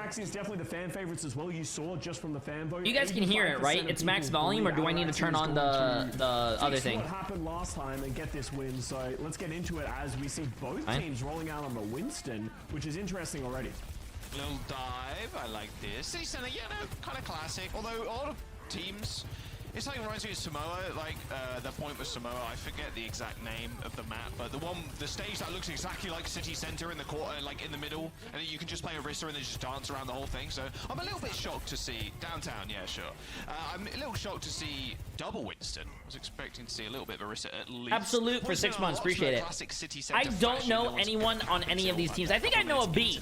Ataraxia is definitely the fan favorites as well. You saw just from the fan vote. You guys can hear it, right? It's max volume, or do I need to turn on the other thing? What happened last time and get this win. So let's get into it as we see both teams rolling out on the Winston, which is interesting already. Little dive, I like this. City Center, yeah, no, kind of classic. Although a lot of teams, it's like reminds me of Samoa, like the point with Samoa, I forget the exact name of the map, but the stage that looks exactly like City Center in the quarter, like in the middle, and you can just play Orisa and then just dance around the whole thing. So I'm a little bit shocked to see downtown, yeah, sure. I'm a little shocked to see double Winston. I was expecting to see a little bit of Orisa at least. Absolute for 6 months, appreciate it. I don't know anyone on any of these teams. I think I know a B.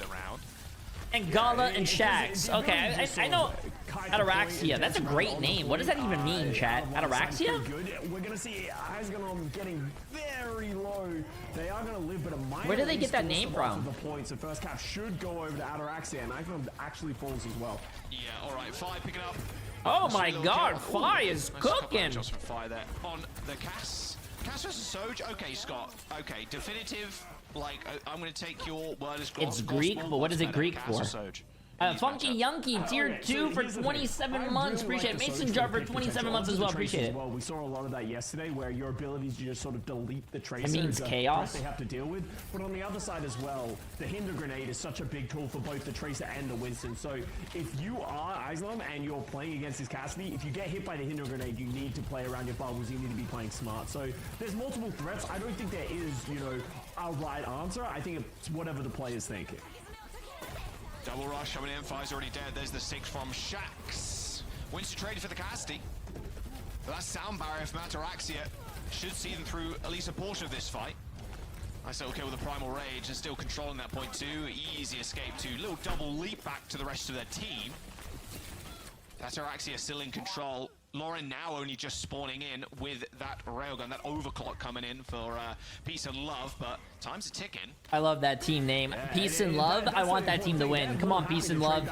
And Gala and Shax. Okay, I know Ataraxia. That's a great name. What does that even mean, chat? Ataraxia? We're gonna see eyes getting very low. They are gonna live, but a minor. Where did they get that name from? The points. The first cap should go over to Ataraxia, and Icon actually falls as well. Yeah, all right. Fi picking up. Oh my God, Fi is cooking. Just from Fi there on the Cass. Cass versus Soj. Okay, Scott. Okay, definitive. Like, I'm going to take your word as gospel. It's Greek, but what is it Greek for? Funky Yunky, tier 2 for 27 months. Appreciate it. Mason Jar for 27 months as well. Appreciate it. Well, we saw a lot of that yesterday, where your abilities to just sort of delete the tracer. It means chaos. They have to deal with. But on the other side as well, the Hinder Grenade is such a big tool for both the Tracer and the Winston. So if you are Islam and you're playing against his Cassidy, if you get hit by the Hinder Grenade, you need to play around your bubbles. You need to be playing smart. So there's multiple threats. I don't think there is, you know, a right answer. I think it's whatever the player's thinking. Double rush coming in, Fi's already dead. There's the 6 from Shax. Winston traded for the Cassidy. That sound barrier from Ataraxia should see them through at least a portion of this fight. Nice little kill with the Primal Rage and still controlling that point too. Easy escape too. Little double leap back to the rest of their team. Ataraxia still in control. Lauren now only just spawning in with that railgun, that overclock coming in for Peace and Love, but time's a ticking. I love that team name. Peace and Love. I want that team to win. Come on, Peace and Love.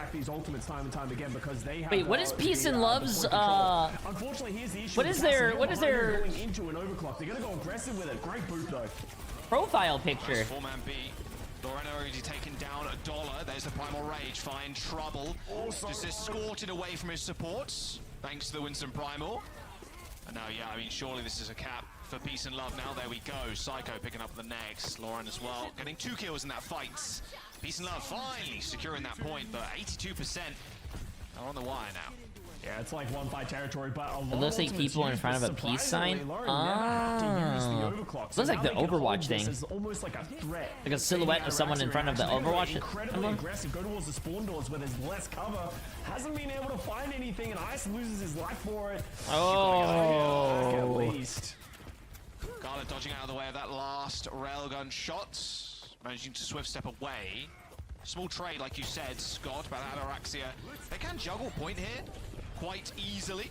Wait, what is Peace and Love's? Unfortunately, here's the issue. What is their? Going into an overclock. They're gonna go aggressive with it. Great boot though. Profile picture. Four-man B. Lorena already taken down $1. There's the Primal Rage. Find trouble. Just escorted away from his supports. Thanks to the Winston Primal. And now, yeah, I mean, surely this is a cap for Peace and Love now. There we go. Psycho picking up the next. Lauren as well. Getting 2 kills in that fight. Peace and Love finally securing that point, but 82% are on the wire now. Yeah, it's like 1-5 territory, but a lot it looks like people in front of a peace sign. Looks like the Overwatch thing. It's almost like a threat. Like a silhouette of someone in front of the Overwatch. Incredibly aggressive. Go towards the spawn doors where there's less cover. Hasn't been able to find anything, and Ice loses his life for it. Oh. At least. Gala dodging out of the way of that last railgun shot. Managing to swift step away. Small trade, like you said, Scott, about Ataraxia. They can juggle point here quite easily,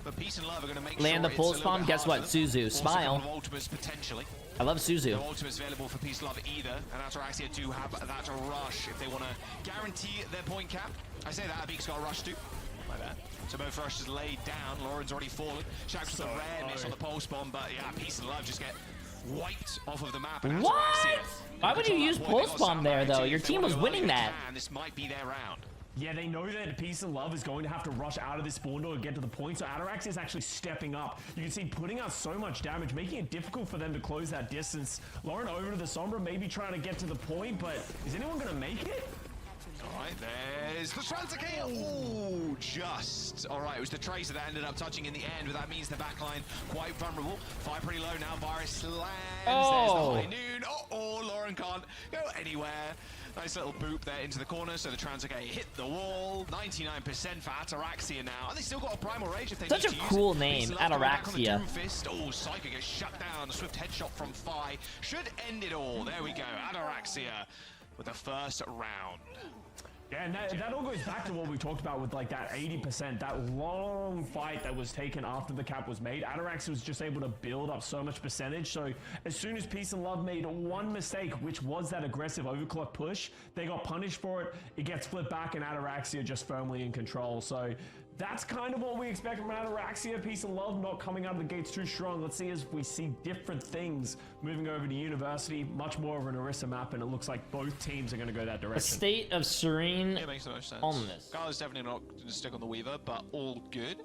but Peace and Love are going to make land sure the pulse bomb. Guess what? Suzu, smile. Ultimates potentially. I love Suzu. No ultimates available for Peace and Love either, and Ataraxia do have that rush if they want to guarantee their point cap. I say that Abik's got a rush too. Like that. So both rushes laid down. Lauren's already fallen. Shax with a rare miss on the pulse bomb, but yeah, Peace and Love just get wiped off of the map. And what? Why would you use pulse bomb there though? Your team was winning that. This might be their round. Yeah, they know that Peace and Love is going to have to rush out of this spawn door and get to the point, so Ataraxia is actually stepping up. You can see putting out so much damage, making it difficult for them to close that distance. Lauren over to the Sombra, maybe trying to get to the point, but is anyone going to make it? All right, there's the Transacate. Oh, just. All right, it was the Tracer that ended up touching in the end, but that means the backline quite vulnerable. Fire pretty low now. Virus slams. Oh. There's the high noon. Oh, Lauren can't go anywhere. Nice little boop there into the corner, so the Transacate hit the wall. 99% for Ataraxia now. And they still got a Primal Rage if they Such need a to use cool it. name, Ataraxia. Oh, Psycho gets shut down. A swift headshot from Fi should end it all. There we go. Ataraxia with the first round. Yeah, and that all goes back to what we talked about with like that 80%, that long fight that was taken after the cap was made. Ataraxia was just able to build up so much percentage. So as soon as Peace and Love made one mistake, which was that aggressive overclock push, they got punished for it. It gets flipped back and Ataraxia just firmly in control. So That's kind of what we expect from Ataraxia. Peace and Love not coming out of the gates too strong. Let's see as we see different things moving over to University. Much more of an Orisa map, and it looks like both teams are going to go that direction. A state of serene It makes the most sense. calmness. Gala's definitely not going to stick on the Weaver, but all good.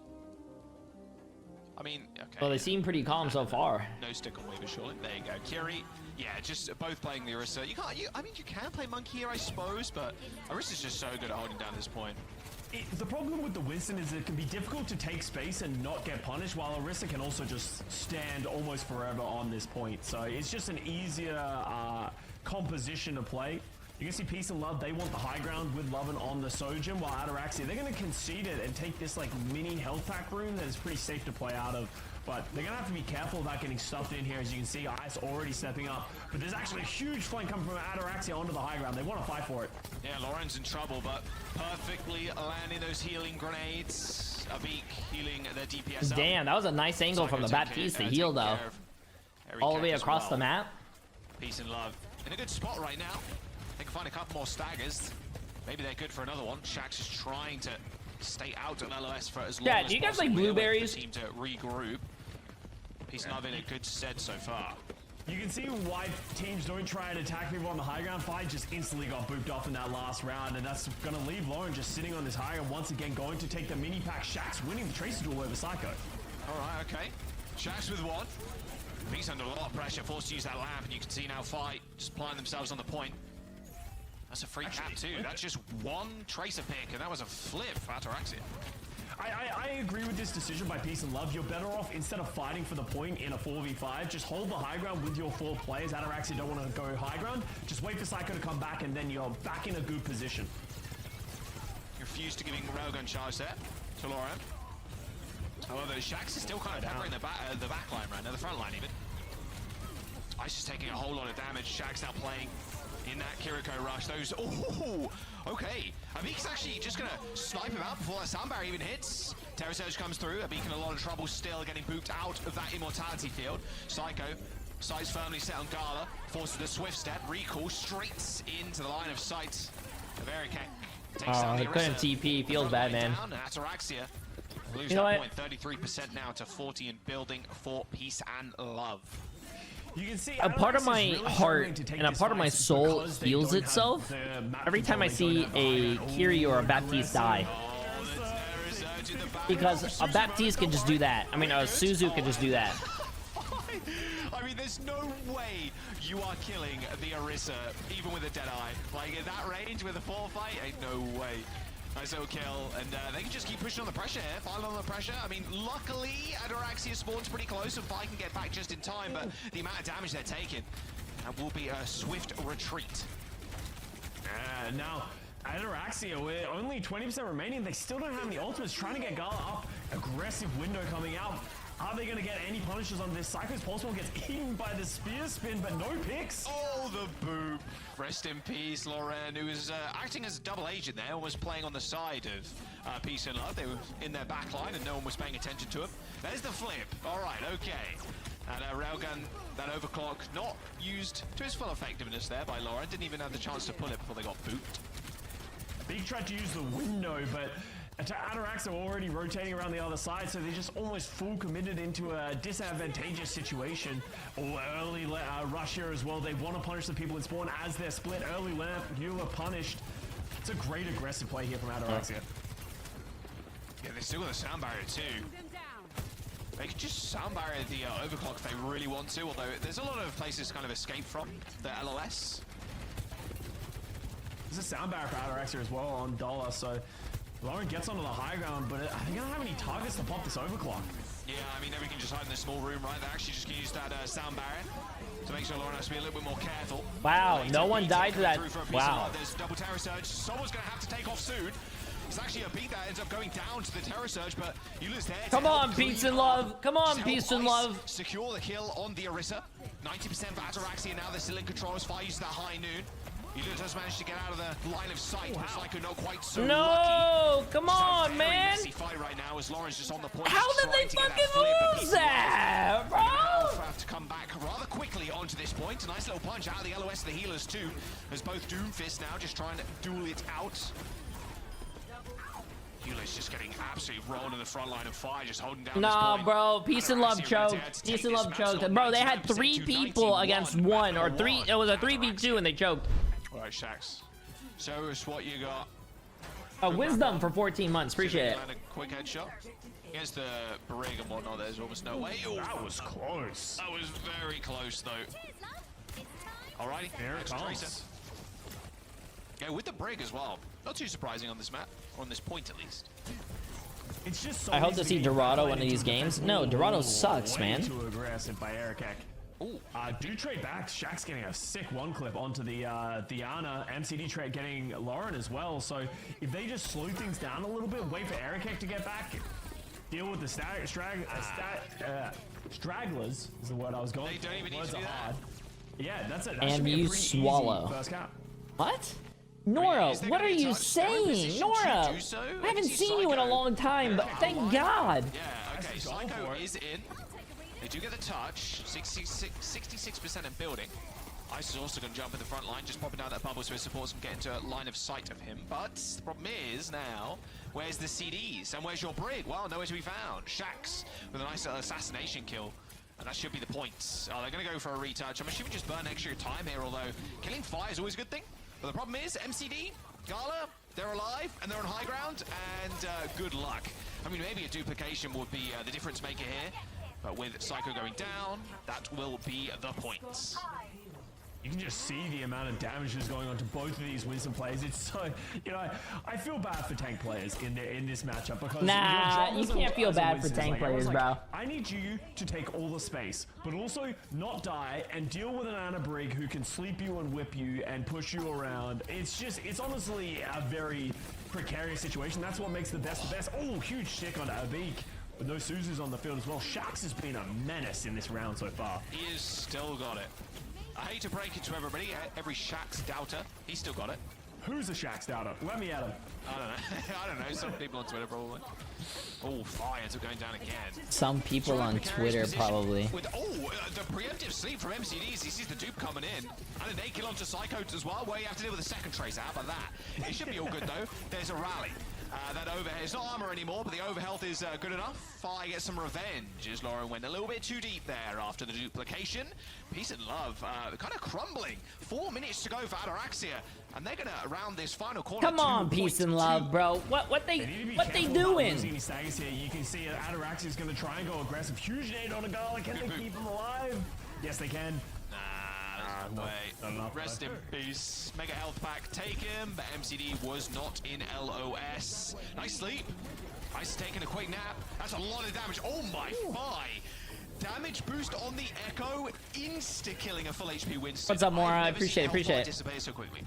I mean, okay. Well, they seem pretty calm so far. No stick on Weaver, surely. There you go. Kiri, yeah, just both playing the Orisa. You can't, I mean, you can play Monkey here, I suppose, but Orisa's just so good at holding down this point. The problem with the Winston is it can be difficult to take space and not get punished, while Orisa can also just stand almost forever on this point. So it's just an easier composition to play. You can see Peace and Love, they want the high ground with Lovin on the Sojin, while Ataraxia, they're going to concede it and take this like mini health pack room that is pretty safe to play out of. But they're going to have to be careful about getting stuffed in here. As you can see, Ice already stepping up. But there's actually a huge flank coming from Ataraxia onto the high ground. They want to fight for it. Yeah, Lauren's in trouble, but perfectly landing those healing grenades. Abik healing their DPS up. Damn, that was a nice angle from the Baptiste to heal, though. All the way across the map. Peace and Love in a good spot right now. They can find a couple more staggers. Maybe they're good for another one. Shax is trying to stay out of LOS for as long as possible. Do you guys like blueberries? The team to regroup. Peace and Love in a good stead so far. You can see why teams don't try and attack people on the high ground. Fight just instantly got booped off in that last round, and that's going to leave Lauren just sitting on this high ground once again, going to take the mini pack. Shax winning the Tracer duel over Psycho. All right, okay. Shax with one. Peace under a lot of pressure, forced to use that lamp, and you can see now Fight just applying themselves on the point. That's a free cap too. That's just one Tracer pick, and that was a flip for Ataraxia. I agree with this decision by Peace and Love. You're better off, instead of fighting for the point in a 4v5, just hold the high ground with your 4 players. Ataraxia don't want to go high ground. Just wait for Psycho to come back, and then you're back in a good position. You refuse to giving railgun charge there to Lauren. However, Shax is still kind of peppering the back line right now, the front line even. Ice is taking a whole lot of damage. Shax now playing in that Kiriko rush. Those, oh, okay. Abik's actually just gonna snipe him out before that sound barrier even hits. Terror Surge comes through. Abik in a lot of trouble still, getting booped out of that immortality field. Psycho, sights firmly set on Gala, forces the swift step, recall straight into the line of sight. Takes down the couldn't TP, feels bad, man. Ataraxia lose you know that what? point, 33% now to 40 and building for Peace and Love. You can see a part of my really heart and a part of my soul heals itself every time I see a Kiri or a Baptiste die. Because a Baptiste can just do that. I mean, a Suzu can just do that. I mean, there's no way you are killing the Orisa, even with a Deadeye. Like, at that range with a 4-fight, ain't no way. Nice little kill, and they can just keep pushing on the pressure here, filing on the pressure. I mean, luckily, Ataraxia spawns pretty close, and Fi can get back just in time, but the amount of damage they're taking, that will be a swift retreat. Now, Ataraxia, with only 20% remaining, they still don't have any ultimates, trying to get Gala up. Aggressive window coming out. Are they going to get any punishes on this? Psycho's Pulse Ball gets eaten by the spear spin, but no picks. Oh, the boop. Rest in peace, Lauren, who was acting as a double agent there, was playing on the side of Peace and Love. They were in their back line and no one was paying attention to him. There's the flip. All right, okay. And railgun, that overclock, not used to its full effectiveness there by Lauren. Didn't even have the chance to pull it before they got booped. Big tried to use the window, but Ataraxia are already rotating around the other side, so they're just almost full committed into a disadvantageous situation. Or early rush here as well. They want to punish the people in spawn as they're split. Early lamp, you are punished. It's a great aggressive play here from Ataraxia. Yeah, they still got the sound barrier too. They could just sound barrier the overclock if they really want to, although there's a lot of places to kind of escape from the LOS. There's a sound barrier for Ataraxia as well on Dollar, so Lauren gets onto the high ground, but are they going to have any targets to pop this overclock? Yeah, I mean, everything just hide in this small room, right? They're actually just going to use that sound barrier to make sure Lauren has to be a little bit more careful. Wow, no one died to that. Wow. There's double Terror Surge. Someone's going to have to take off soon. It's actually a beat that ends up going down to the Terror Surge, but you lose there. Come on, Peace and Love. Come on, Peace and Love. Secure the kill on the Orisa. 90% for Ataraxia now. They're still in control as Fire uses that high noon. Elu does manage to get out of the line of sight, but Psycho not quite so lucky. Come on, man! Messy fight right now as Lauren's just on the point. How did they fucking lose that, bro? Have to come back rather quickly onto this point. A nice little punch out of the LOS of the healers too, as both Doomfist now just trying to duel it out. Yuli's just getting absolutely rolled in the front line of fire, just holding down Nah, this point. bro. Peace and love choked. Peace and love choked. Bro, they had 3 people against 1, or 3. It was a 3v2 and they choked. All right, Shax. Show us what you got. Wisdom for 14 months. Appreciate it. Land a quick headshot. Against the Brig and whatnot, there's almost no way. Ooh, That was close. that was very close, though. Alrighty, There it comes. Yeah, with the Brig as well. Not too surprising on this map, or on this point at least. It's just so I hope to easy see to Dorado play one of into these a games. defensive No, wall. Dorado sucks, Way man. Too aggressive by Eric. Ooh. Do trade back. Shax getting a sick 1 clip onto the Diana. MCD trade getting Lauren as well. So if they just slow things down a little bit, wait for Eric to get back, deal with the stragglers is the word I was going. They don't even need Words to are do that. hard. Yeah, that's it. That And should be a you pretty swallow. easy first cap. What? Nora, Is there what gonna are be you touch? They're in a position saying? to Nora, do so. I haven't see seen you in a Psycho. long time, but thank God. Yeah, okay, Nice to go Psycho for it. is in. They do get the touch. 66% in building. Ice is also going to jump in the front line, just popping down that bubble so his supports can get into line of sight of him. But the problem is now, where's the CDs? And where's your Brig? Well, nowhere to be found. Shax with a nice little assassination kill. And that should be the points. They're going to go for a retouch. I'm assuming just burn extra time here, although killing fire is always a good thing. But the problem is, MCD, Gala, they're alive, and they're on high ground, and good luck. I mean, maybe a duplication would be the difference maker here. But with Psycho going down, that will be the points. You can just see the amount of damage that's going on to both of these Wisdom players. It's so, you know, I feel bad for tank players in this matchup because Nah, your job you as a- can't feel as a bad for Winston is tank like, everyone's players, like, bro. I need you to take all the space, but also not die and deal with an Ana Brig who can sleep you and whip you and push you around. It's honestly a very precarious situation. That's what makes the best the best. Oh, huge stick onto Abik. With no Suzus on the field as well. Shax has been a menace in this round so far. He has still got it. I hate to break it to everybody, every Shax doubter, he's still got it. Who's a Shax doubter? Let me at him. I don't know. I don't know. Some people on Twitter probably. Oh, fire ends up going down again. Some people on Twitter probably. With, the preemptive sleep from MCDs. He sees the dupe coming in. And a nade kill onto Psycho as well, where you have to deal with a second trace. How about that? It should be all good though. There's a rally. That overhead, it's not armor anymore, but the overhealth is good enough. Fire gets some revenge as Lauren went a little bit too deep there after the duplication. Peace and love, kind of crumbling. 4 minutes to go for Ataraxia, and they're gonna round this final corner. Come on, peace and love, bro. What they doing? Here. You can see Ataraxia is going to try and go aggressive. Huge nade on a Gala. Can they keep him alive? Yes, they can. Nah, there's no way. Rest in peace. Mega health pack taken, but MCD was not in LOS. Nice sleep. Ice is taking a quick nap. That's a lot of damage. Oh my thigh. Damage boost on the Echo, insta-killing a full HP Winston. What's up, Mora? I I've never seen appreciate it. health dissipate so quickly.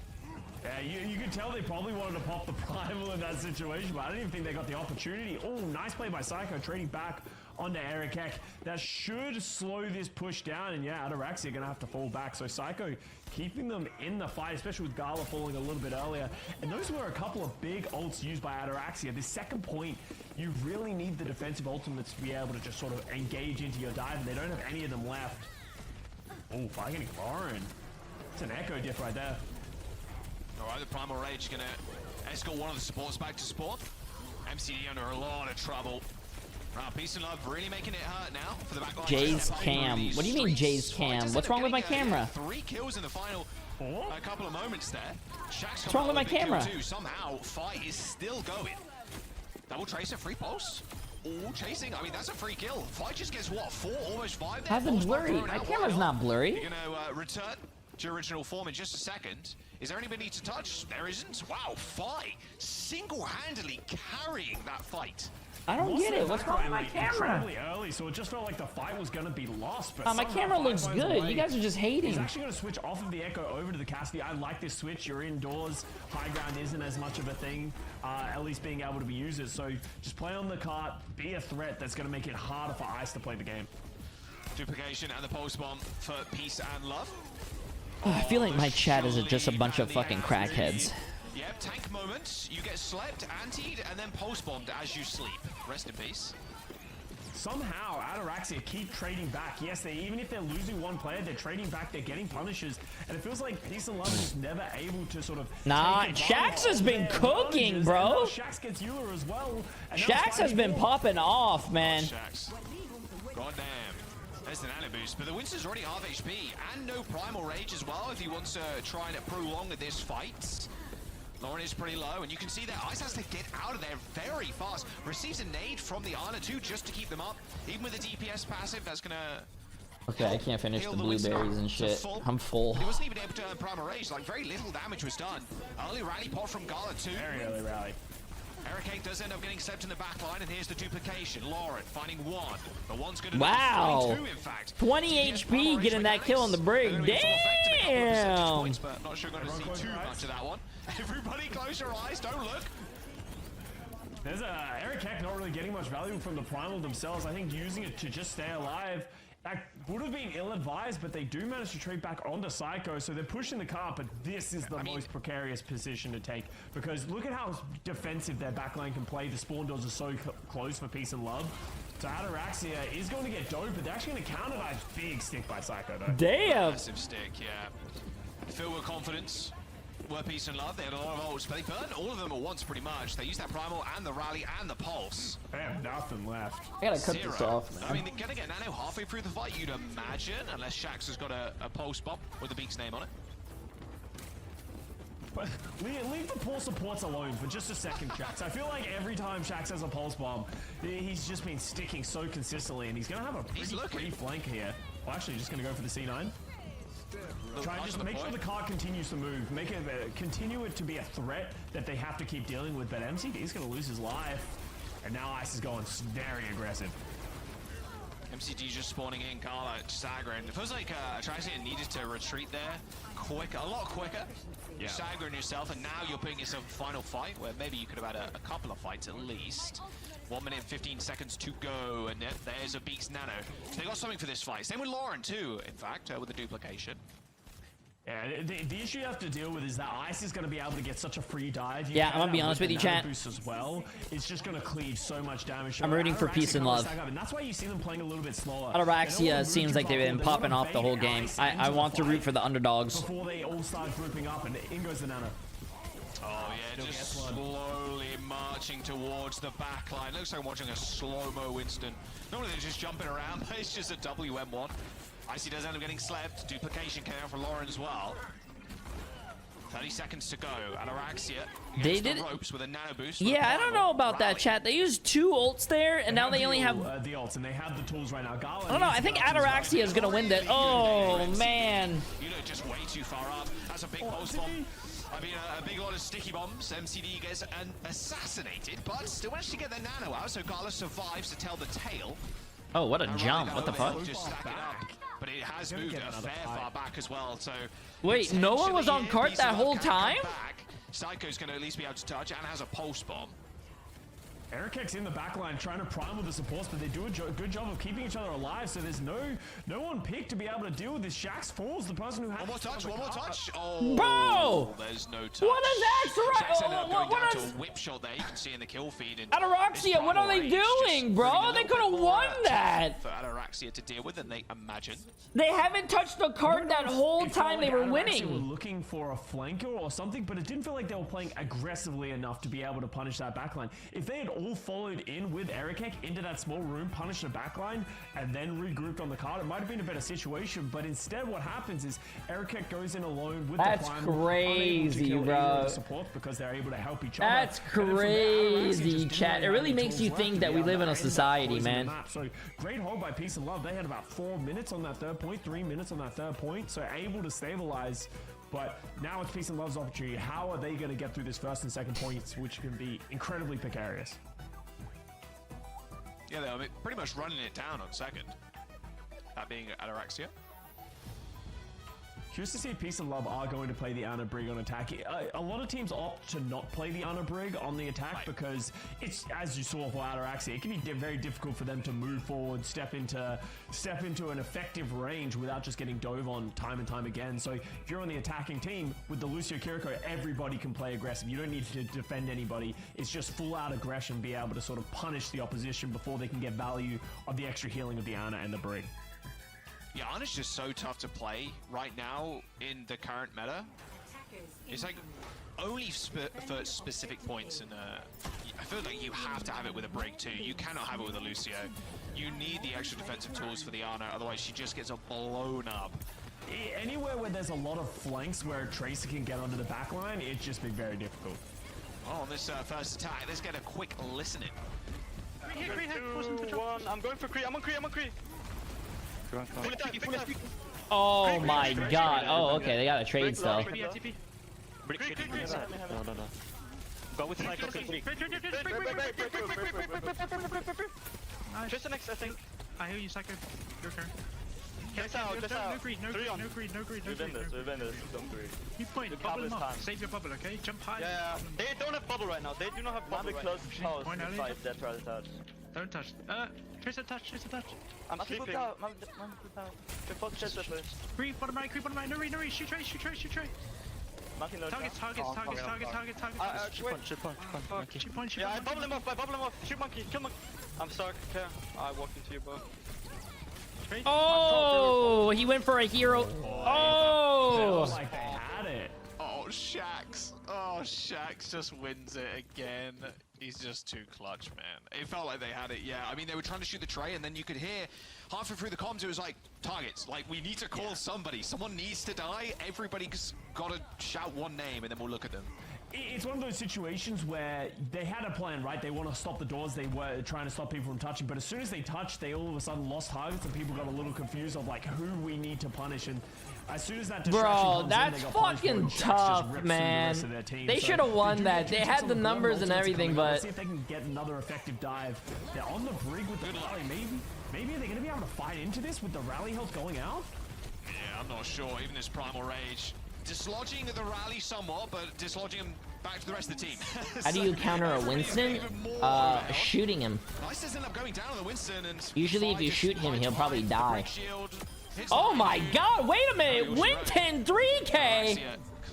Yeah, you can tell they probably wanted to pop the primal in that situation, but I don't even think they got the opportunity. Oh, nice play by Psycho, trading back onto Eric Eck. That should slow this push down, and yeah, Ataraxia gonna have to fall back. So Psycho keeping them in the fight, especially with Gala falling a little bit earlier. And those were a couple of big ults used by Ataraxia. This second point, you really need the defensive ultimates to be able to just sort of engage into your dive, and they don't have any of them left. Oh, fire getting Lauren. It's an Echo diff right there. Alright, the Primal Rage gonna escort one of the supports back to spawn. MCD under a lot of trouble. Peace and love really making it hurt now for the backline. Jay's cam. What do you mean Jay's cam? What's wrong with my camera? 3 kills in the final couple of moments there. Shax What's wrong with my camera? too. Somehow, fight is still going. Double tracer, free pulse. All chasing. I mean, that's a free kill. Fight just gets what? 4, almost 5 there. How's it blurry? My camera's not blurry. You're gonna return to your original form in just a second. Is there anybody to touch? There isn't. Wow, Fi single-handedly carrying that fight. I don't get it. What's wrong with my camera? Incredibly early, so it just felt like the fight was gonna be lost. But My camera looks good. You guys are just hating. He's actually gonna switch off of the Echo over to the Cassidy. I like this switch. You're indoors. High ground isn't as much of a thing, at least being able to be used. So just play on the cart. Be a threat. That's gonna make it harder for Ice to play the game. Duplication and the pulse bomb for peace and love. I feel like my chat is just a bunch of fucking crackheads. Yep, tank moment. You get slept, antied, and then pulse bombed as you sleep. Rest in peace. somehow Ataraxia keep trading back. Yes, even if they're losing one player, they're trading back, they're getting punishes, and it feels like Peace and Love is never able to sort of Shax has been cooking, bro. Shax gets Euler as well. Shax has been popping off, man. Shax. God damn. There's the nano boost, but the Winston's already half HP and no primal rage as well if he wants to try and prolong this fight. Lauren is pretty low, and you can see that Ice has to get out of there very fast. Receives a nade from the Ana too, just to keep them up. Even with the DPS passive, that's gonna... Okay, I can't finish the blueberries and shit. I'm full. He wasn't even able to earn primal rage. Like, very little damage was done. Early rally pot from Gala too. Very early rally. Eric does end up getting slept in the back line, and here's the duplication. Lauren finding one. The one's going to wow. 22, in fact. 20 HP getting that kill on the brig. Damn. Points, but not sure we're going to see too much of that one. Everybody close your eyes. Don't look. There's Eric Heck not really getting much value from the primal themselves. I think using it to just stay alive, that would have been ill-advised, but they do manage to trade back onto Psycho, so they're pushing the car, but this is the most precarious position to take, because look at how defensive their backline can play. The spawn doors are so close for Peace and Love. So Ataraxia is going to get dope, but they're actually going to counter that big stick by Psycho, though. Damn! Massive stick, yeah. Filled with confidence. Were Peace and Love. They had a lot of ults, but they burned all of them at once pretty much. They used that primal and the rally and the pulse. They have nothing left. I gotta cut this off, man. I mean, they're gonna get nano halfway through the fight, you'd imagine, unless Shax has got a pulse bomb with the Beak's name on it. But leave the poor supports alone for just a second, Shax. I feel like every time Shax has a pulse bomb, he's just been sticking so consistently, and he's gonna have a pretty flank here. Well, actually, just gonna go for the C9. Try and just make sure the car continues to move. Make it continue it to be a threat that they have to keep dealing with. But MCD is going to lose his life, and now Ice is going very aggressive. MCD just spawning in, Carla just aggroing. It feels like Ataraxia needed to retreat there quicker, a lot quicker. You're staggering yourself, and now you're putting yourself in a final fight where maybe you could have had a couple of fights at least. 1 minute and 15 seconds to go, and there's a Beak's nano. So they got something for this fight. Same with Lauren too, in fact, with the duplication. Yeah, the issue you have to deal with is that Ice is going to be able to get such a free dive. Yeah, I'm going to be honest with you, chat. Boost as well. It's just going to cleave so much damage. I'm rooting for Peace and Love. And that's why you see them playing a little bit slower. Ataraxia seems like they've been popping off the whole game. I want to root for the underdogs. Before they all start grouping up, and in goes the nano. Oh yeah, just slowly marching towards the back line. Looks like I'm watching a slow-mo Winston. Normally they're just jumping around, but it's just a WM1. Icy does end up getting slept. Duplication came out for Lauren as well. 30 seconds to go. Ataraxia they did the ropes with a nano boost. Yeah, I don't know about that, chat. They used 2 ults there, and now they only have the ults, and they have the tools right now. Gala, I don't know. I think Ataraxia is gonna win that. Oh man! You know, just way too far up. That's a big post bomb. I mean, a big lot of sticky bombs. MCD gets assassinated, but still managed to get their nano out, so Gala survives to tell the tale. Oh, what a jump! What the fuck? Just stack it up. But it has moved a fair far back as well, so... Wait, no one was on cart that whole time? Psycho's going to at least be able to touch and has a pulse bomb. Eric's in the backline trying to prime with the supports, but they do a good job of keeping each other alive, so there's no one picked to be able to deal with this. Shax falls, the person who has... One more touch. Oh, bro! There's no touch. What is that? Shax ended up going down to a whip shot there, you can see in the kill feed. And Ataraxia, what are they doing, bro? They could have won that! For Ataraxia to deal with, and they imagine. They haven't touched the card that whole time they were winning. Were looking for a flanker or something, but it didn't feel like they were playing aggressively enough to be able to punish that backline. If they had all followed in with Eric into that small room, punished the backline, and then regrouped on the card, it might have been a better situation, but instead what happens is Eric goes in alone with the primal, crazy, bro. Support because they're able to help each other. That's crazy, chat. It really makes you think that we live in a society, man. So great hold by Peace and Love. They had about 4 minutes on that third point, 3 minutes on that third point, so able to stabilize. But now it's Peace and Love's opportunity. How are they going to get through this first and second points, which can be incredibly precarious? Yeah, they're pretty much running it down on second. That being Ataraxia. Curious to see if Peace and Love are going to play the Ana Brig on attack. A lot of teams opt to not play the Ana Brig on the attack because it's, as you saw for Ataraxia, it can be very difficult for them to move forward, step into an effective range without just getting dove on time and time again. So if you're on the attacking team with the Lucio Kiriko, everybody can play aggressive. You don't need to defend anybody. It's just full out aggression, be able to sort of punish the opposition before they can get value of the extra healing of the Ana and the Brig. Yeah, Ana's just so tough to play right now in the current meta. It's like only for specific points, and I feel like you have to have it with a Brig too. You cannot have it with a Lucio. You need the extra defensive tools for the Ana, otherwise she just gets blown up. Anywhere where there's a lot of flanks where a Tracer can get onto the back line, it's just been very difficult. Oh, on this first attack, let's get a quick listening. I'm going for Kree. I'm on Kree. Oh my god. Oh, okay. They got a trade still. No. Go with Cycle. Just the next, I think. I hear you, Psycho. Your turn. Just out. No greed. We've been this. Don't worry. Keep point. Bubble him up. Save your bubble, okay? Jump high. Yeah. They don't have bubble right now. They do not have bubble right now. Point early. That's right, touch. Don't touch. Tracer touch. I'm sleeping. Creep bottom right. No read. Shoot Trey. Target. Shoot point. Yeah, I bubble him off. Shoot monkey. Kill monkey. I'm stuck. Okay. I walked into you, bro. Oh, he went for a hero. Oh, Like they had it. Oh, Shax. Oh, Shax just wins it again. He's just too clutch, man. It felt like they had it, yeah. I mean, they were trying to shoot the tray, and then you could hear halfway through the comms, it was like, targets. Like, we need to call somebody. Someone needs to die. Everybody's got to shout one name, and then we'll look at them. It's one of those situations where they had a plan, right? They want to stop the doors. They were trying to stop people from touching, but as soon as they touched, they all of a sudden lost targets, and people got a little confused of like who we need to punish. And as soon as that distraction that's fucking tough, man. They should have won that. They had the numbers and everything, but let's see if they can get another effective dive. They're on the Brig with the rally. Maybe are they going to be able to fight into this with the rally health going out? Yeah, I'm not sure. Even this Primal Rage. Dislodging the rally somewhat, but dislodging him back to the rest of the team. how do you counter a Winston? Shooting him. Nice does end up going down on the Winston, and usually if you shoot him, he'll probably die. Oh my god, wait a minute! Winton 3K!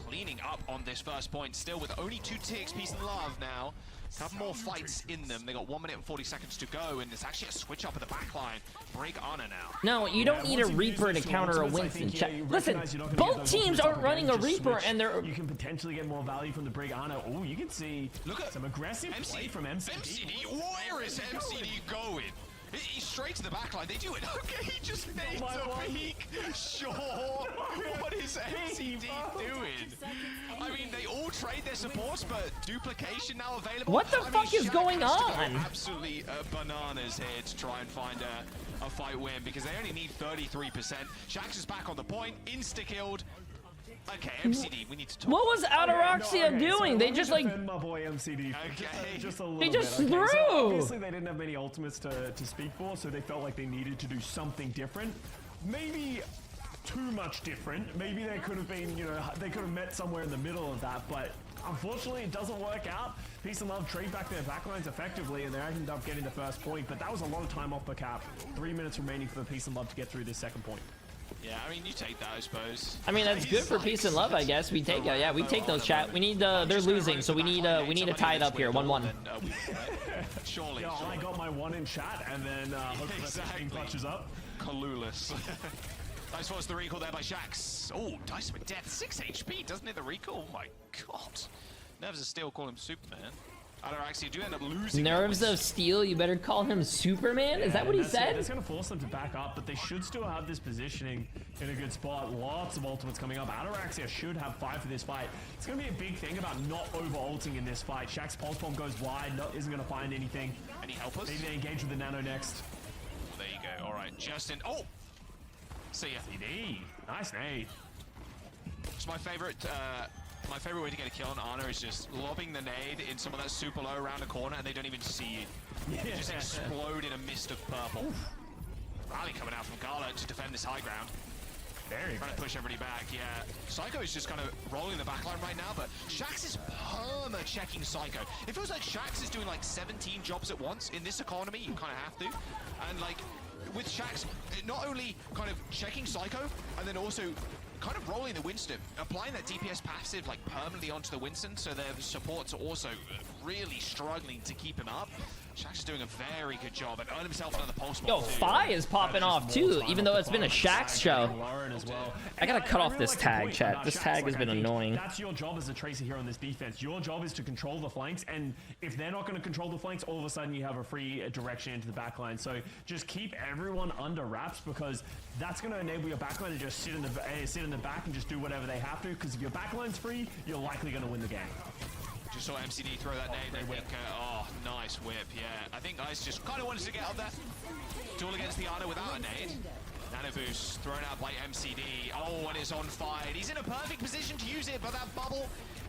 Cleaning up on this first point, still with only 2 ticks, Peace and Love now. Have more fights in them. They got 1 minute and 40 seconds to go, and there's actually a switch up at the back line. Break Ana now. No, you don't need a Reaper to counter a Winston. Listen, both teams aren't running a Reaper, and they're... You can potentially get more value from the Brig Ana. Oh, you can see some aggressive play from MCD. Where is MCD going? He's straight to the back line. They do it. Okay, he just made a peek. Sure. What is MCD doing? I mean, they all trade their supports, but duplication now available. What the fuck is going on? Absolutely bananas here to try and find a fight win because they only need 33%. Shax is back on the point. Insta-killed. Okay, MCD, we need to talk. What was Ataraxia doing? They just like... my boy MCD. Okay. Just a little He just bit. threw! So obviously they didn't have many ultimates to speak for, so they felt like they needed to do something different. Maybe too much different. Maybe they could have been, you know, they could have met somewhere in the middle of that, but unfortunately it doesn't work out. Peace and Love trade back their backlines effectively, and they ended up getting the first point, but that was a lot of time off the cap. 3 minutes remaining for Peace and Love to get through this second point. Yeah, I mean, you take that, I suppose. I mean, that's good for Peace and Love, I guess. We take, yeah, we take those, chat. We need, they're losing, so we need to tie it up here, 1-1. Surely. Yeah, I got my 1 in chat, and then hopefully that punches up. Clueless. Nice force the recall there by Shax. Oh, Dice with death, 6 HP, doesn't it? The recall? Oh my god. Nerves of Steel, call him Superman. Ataraxia do end up losing. Nerves of Steel, you better call him Superman? Is that what he said? That's going to force them to back up, but they should still have this positioning in a good spot. Lots of ultimates coming up. Ataraxia should have 5 for this fight. It's going to be a big thing about not over-ulting in this fight. Shax's Pulse Bomb goes wide, isn't going to find anything. Any helpers? Maybe they engage with the Nano next. Well, there you go. All right, Justin. Oh! See ya. CD. Nice nade. It's my favorite way to get a kill on Ana is just lobbing the nade in someone that's super low around a corner and they don't even see you. Yeah. Just explode in a mist of purple. Oof. Rally coming out from Gala to defend this high ground. Trying to push everybody back, yeah. Psycho is just kind of rolling the backline right now, but Shax is perma-checking Psycho. It feels like Shax is doing like 17 jobs at once. In this economy, you kind of have to. And like, with Shax, not only kind of checking Psycho, and then also kind of rolling the Winston, applying that DPS passive like permanently onto the Winston, so their supports are also really struggling to keep him up. Shax is doing a very good job and earned himself another pulse bomb. Yo, Fi is popping off too, even though it's been a Shax show. I gotta cut off this tag, chat. This tag has been annoying. That's your job as a Tracer here on this defense. Your job is to control the flanks, and if they're not going to control the flanks, all of a sudden you have a free direction into the backline. So just keep everyone under wraps, because that's going to enable your backline to just sit in the back and just do whatever they have to. Because if your backline's free, you're likely going to win the game. Just saw MCD throw that nade. I think, oh, nice whip, yeah. I think Ice just kind of wanted to get up there. Duel against the Ana without a nade. Nano boost thrown out by MCD. Oh, and it's on fire. He's in a perfect position to use it, but that bubble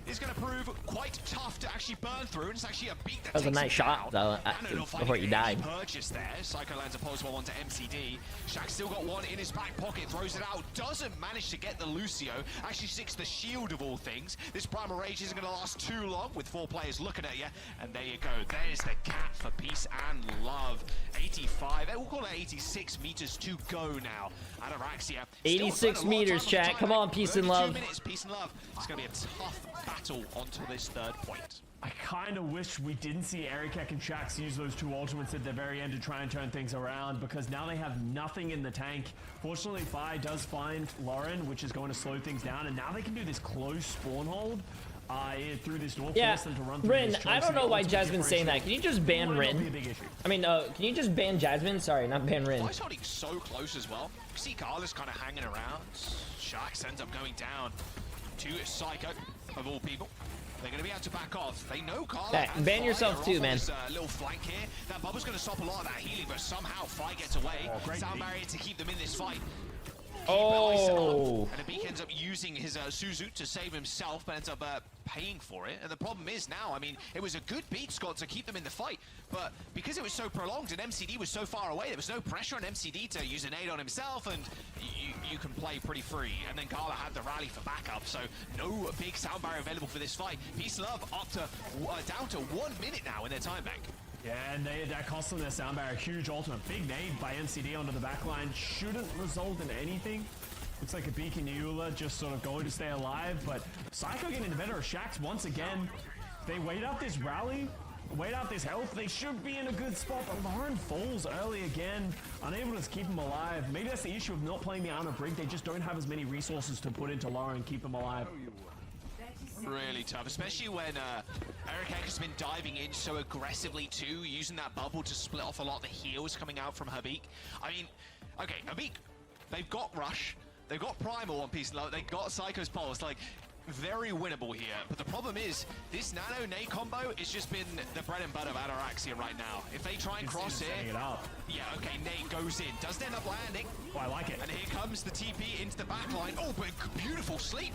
is going to prove quite tough to actually burn through. And it's actually a beat that was a nice shot, though, before you died. Purchase there. Psycho lands a pulse bomb onto MCD. Shax still got one in his back pocket, throws it out, doesn't manage to get the Lucio. Actually sticks the shield of all things. This Primal Rage isn't going to last too long with 4 players looking at you. And there you go. There's the cap for peace and love. 85, we'll call it 86 meters to go now. Ataraxia. 86 meters, chat. Come on, peace and love. Minutes, peace and love. It's going to be a tough battle onto this 3rd point. I kind of wish we didn't see Erikek and Shax use those 2 ultimates at the very end to try and turn things around, because now they have nothing in the tank. Fortunately, Fi does find Lauren, which is going to slow things down, and now they can do this close spawn hold through this door. Yeah, force them to run through Rin, this I don't know why Jasmine's saying that. Can you just ban Rin? I mean, can you just ban Jasmine? Sorry, not ban Rin. Fi's holding so close as well. You see Carla's kind of hanging around. Shax ends up going down to Psycho, of all people. They're going to be able to back off. They know Carla. Yeah, ban yourself too, man. This, little flank here. That bubble's going to stop a lot of that healing, but somehow Fi gets away. Sound barrier to keep them in this fight. Oh. And Abik ends up using his Suzu to save himself, but ends up paying for it. And the problem is now, I mean, it was a good beat, Scott, to keep them in the fight, but because it was so prolonged and MCD was so far away, there was no pressure on MCD to use a nade on himself, and you can play pretty free. And then Carla had the rally for backup, so no big sound barrier available for this fight. Peace Love up to down to 1 minute now in their time bank. Yeah, and that cost them their sound barrier. Huge ultimate. Big nade by MCD onto the backline. Shouldn't result in anything. Looks like a Beacon Eula just sort of going to stay alive, but Psycho getting the better of Shax once again. They wait out this rally, wait out this health. They should be in a good spot, but Lauren falls early again, unable to keep him alive. Maybe that's the issue of not playing the Ana Brig. They just don't have as many resources to put into Lauren and keep him alive. Really tough, especially when Erikek has been diving in so aggressively too, using that bubble to split off a lot of the heals coming out from Habik. I mean, okay, Habik, they've got Rush, they've got Primal on Peace and Love, they've got Psycho's Pulse, like, very winnable here. But the problem is, this Nano Nade combo has just been the bread and butter of Ataraxia right now. If they try and cross here, yeah, okay, Nade goes in, doesn't end up landing. Oh, I like it. And here comes the TP into the backline. Oh, but beautiful sleep.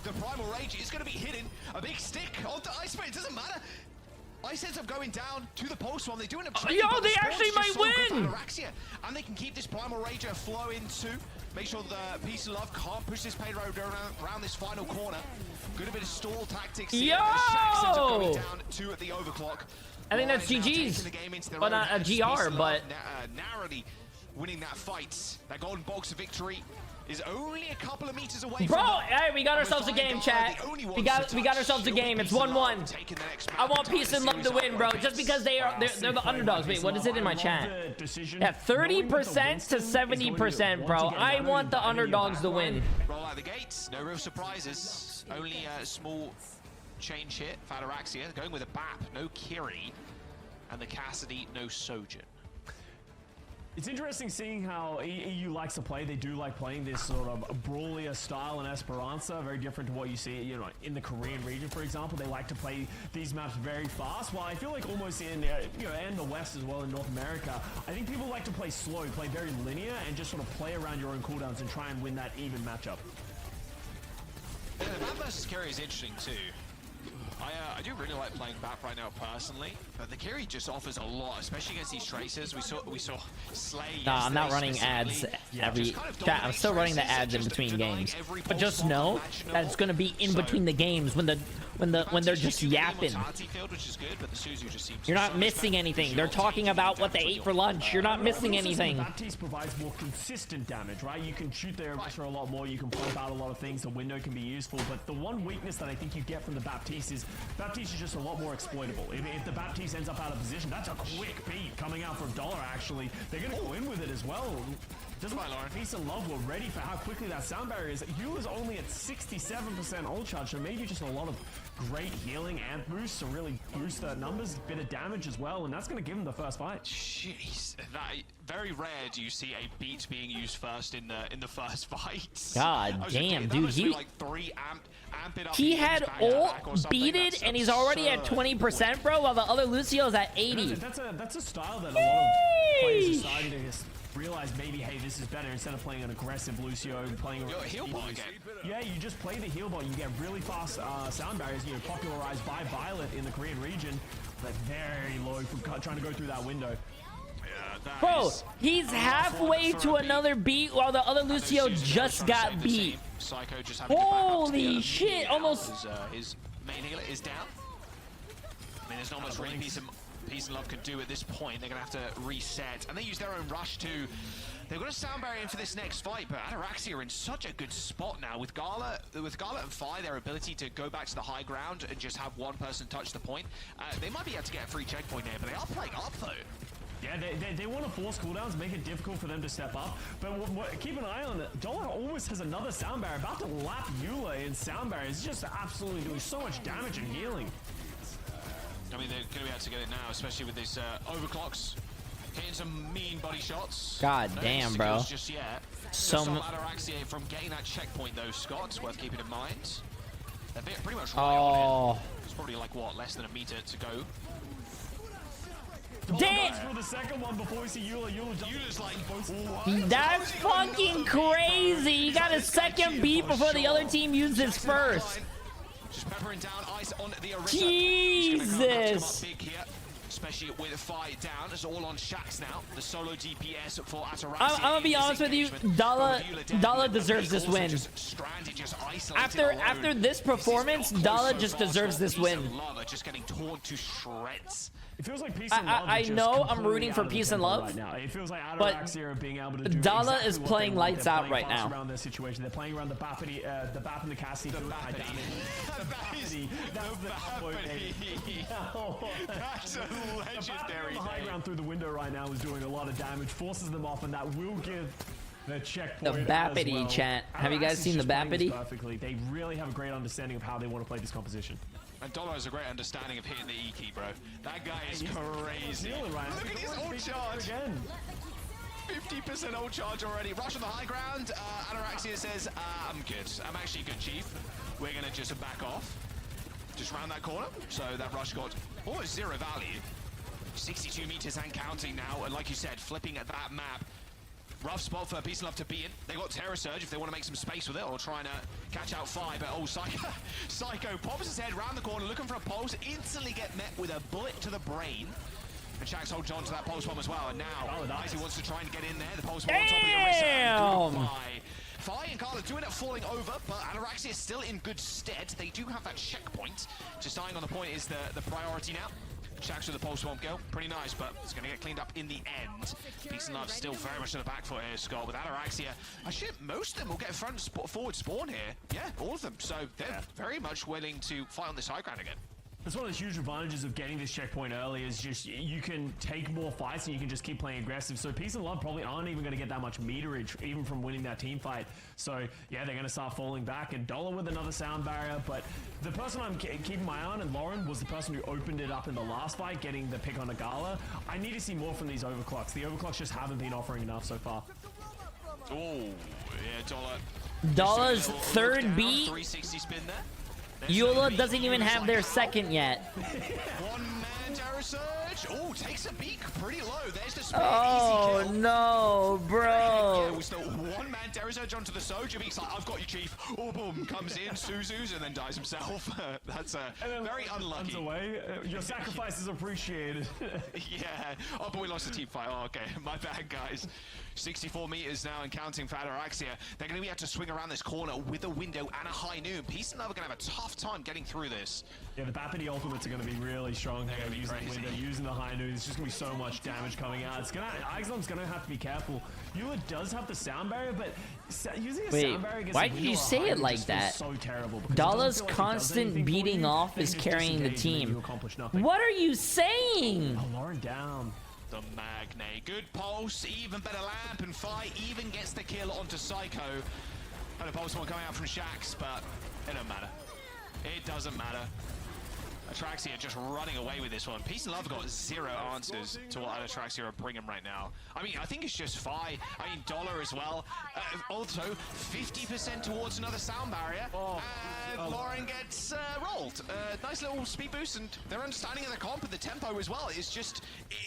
The Primal Rage is going to be hidden. A big stick onto Ice, but it doesn't matter. Ice ends up going down to the pulse bomb. They do end up trading, yo, they actually might win! Ataraxia, and they can keep this Primal Rage flowing too. Make sure the Peace and Love can't push this payload around this final corner. Good bit of stall tactics here. Shax ends up going down 2 at the overclock. I think that's GG's, but not a GR, but narrowly winning that fight. That golden box of victory is only a couple of meters away. Bro, hey, we got ourselves a game, chat. We got ourselves a game. It's 1-1. I want Peace and Love to win, bro. Just because they're the underdogs. Wait, what is it in my chat? Yeah, 30% to 70%, bro. I want the underdogs to win. Roll out the gates. No real surprises. Only a small change hit for Ataraxia. Going with a BAP. No Kiri. And the Cassidy, no Sojourn. It's interesting seeing how EU likes to play. They do like playing this sort of brawlier style in Esperanza, very different to what you see, you know, in the Korean region, for example. They like to play these maps very fast. While I feel like almost in, you know, and the West as well in North America, I think people like to play slow, play very linear, and just sort of play around your own cooldowns and try and win that even matchup. Yeah, the map versus carry is interesting too. I do really like playing BAP right now personally, but the carry just offers a lot, especially against these tracers. We saw Slay. Nah, I'm not running ads every. Chat, I'm still running the ads in between games, but just know that it's gonna be in between the games when they're just yapping. You're not missing anything. They're talking about what they ate for lunch. You're not missing anything. Baptiste provides more consistent damage, right? You can shoot their pressure a lot more. You can pump out a lot of things. The window can be useful, but the one weakness that I think you get from the Baptiste is Baptiste is just a lot more exploitable. If the Baptiste ends up out of position, that's a quick beat coming out for $1, actually. They're going to go in with it as well. Just like Peace and Love were ready for how quickly that sound barrier is. Eula's only at 67% ult charge, so maybe just a lot of great healing and boosts to really boost their numbers, bit of damage as well, and that's going to give them the first fight. Jeez, very rare do you see a beat being used first in the first fight. God damn, dude, he had ult beated and he's already at 20%, bro, while the other Lucio's at 80. That's a style that a lot of players decided to just realize maybe, hey, this is better instead of playing an aggressive Lucio, playing a heal bot again. Yeah, you just play the heal bot. You get really fast sound barriers. You know, popularized by Violet in the Korean region, but very low for trying to go through that window. Bro, he's halfway to another beat while the other Lucio just got beat. Holy shit, almost. His main healer is down. I mean, there's not much really Peace and Love can do at this point. They're going to have to reset. And they use their own rush too. They've got a sound barrier in for this next fight, but Ataraxia are in such a good spot now. With Gala and Fi, their ability to go back to the high ground and just have one person touch the point, they might be able to get a free checkpoint here, but they are playing up though. Yeah, they want to force cooldowns, make it difficult for them to step up. But keep an eye on it. Dollar always has another sound barrier, about to lap Eula in sound barrier. It's just absolutely doing so much damage and healing. I mean, they're going to be able to get it now, especially with these overclocks. Hitting some mean body shots. God damn, bro. Just yet. Some Ataraxia from getting that checkpoint, though, Scott. Worth keeping in mind. They're pretty much right on it. It's probably like, what, less than a meter to go. Damn! For the second one before we see Eula's like, that's fucking crazy. You got a second beat before the other team used his first. Just peppering down ice on the Orisa. Jesus! Especially with Fi down. It's all on Shax now. The solo DPS for Ataraxia. I'm gonna be honest with you. Dala deserves this win. After this performance, Dala just deserves this win. Just getting torn to shreds. It feels like Peace and Love. I know I'm rooting for Peace and Love, right now. It feels like Ataraxia are being able to do Dala exactly is playing lights out right now. Around their situation, they're playing around the BAP and the Cassie. That's a legendary. The high ground through the window right now is doing a lot of damage, forces them off, and that will give the checkpoint. The Bappity well. Chat. Have you guys seen the Bappity? Perfectly. They really have a great understanding of how they want to play this composition. And Dollar has a great understanding of hitting the E key, bro. That guy is crazy. Right. Look at his ult charge. Again. 50% ult charge already. Rush on the high ground. Ataraxia says, I'm good. I'm actually good, Chief. We're going to just back off. Just round that corner. So that rush got almost zero value. 62 meters and counting now. And like you said, flipping at that map. Rough spot for Peace and Love to be in. They got Terror Surge if they want to make some space with it or trying to catch out Fi. But Psycho pops his head round the corner looking for a pulse. Instantly get met with a bullet to the brain. And Shax holds on to that pulse bomb as well. And now Icy wants to try and get in there. The pulse bomb on top of the Orisa. Fi and Carla doing it, falling over, but Ataraxia is still in good stead. They do have that checkpoint. Just dying on the point is the priority now. Shax with the pulse bomb kill. Pretty nice, but it's going to get cleaned up in the end. Peace and Love still very much in the back foot here, Scott. With Ataraxia, most of them will get a forward spawn here. Yeah, all of them. So they're very much willing to fight on this high ground again. That's one of the huge advantages of getting this checkpoint early is just you can take more fights and you can just keep playing aggressive. So Peace and Love probably aren't even going to get that much meterage even from winning that team fight. So yeah, they're going to start falling back. And Dollar with another sound barrier. But the person I'm keeping my eye on, and Lauren, was the person who opened it up in the last fight, getting the pick on a Gala. I need to see more from these overclocks. The overclocks just haven't been offering enough so far. Oh, yeah, Dollar. Dollar's third beat. 360 spin there. Eula doesn't even have their second yet. One man Man Terror Surge. Oh, takes a beak pretty low. There's the spear. Oh Easy kill. no, bro. Yeah, we still one man Terror Surge onto the Soja. Beak's like, I've got you, Chief. Oh, boom, comes in, Suzu's, and then dies himself. That's very unlucky. Away. Your sacrifice is appreciated. Yeah. Oh, but we lost the team fight. Oh, okay. My bad, guys. 64 meters now and counting for Ataraxia. They're going to have to swing around this corner with a window and a high noon. Peace and Love are going to have a tough time getting through this. Yeah, the Bapity ultimates are going to be really strong. They're going to be using the window, using the high noon. It's just going to be so much damage coming out. Ixalan's going to have to be careful. Eula does have the sound barrier, but using a sound barrier against why did you say it like that? So terrible. Dala's constant beating off is carrying the team. What are you saying? Oh, Lauren down. The Magne. Good pulse, even better lamp, and Fight even gets the kill onto Psycho. And a pulse one coming out from Shax, but it don't matter. It doesn't matter. Ataraxia just running away with this one. Peace and Love got zero answers to what Ataraxia are bringing right now. I mean, I think it's just Fi. I mean, Dollar as well. Also, 50% towards another sound barrier. And Lauren gets rolled. Nice little speed boost, and their understanding of the comp and the tempo as well is just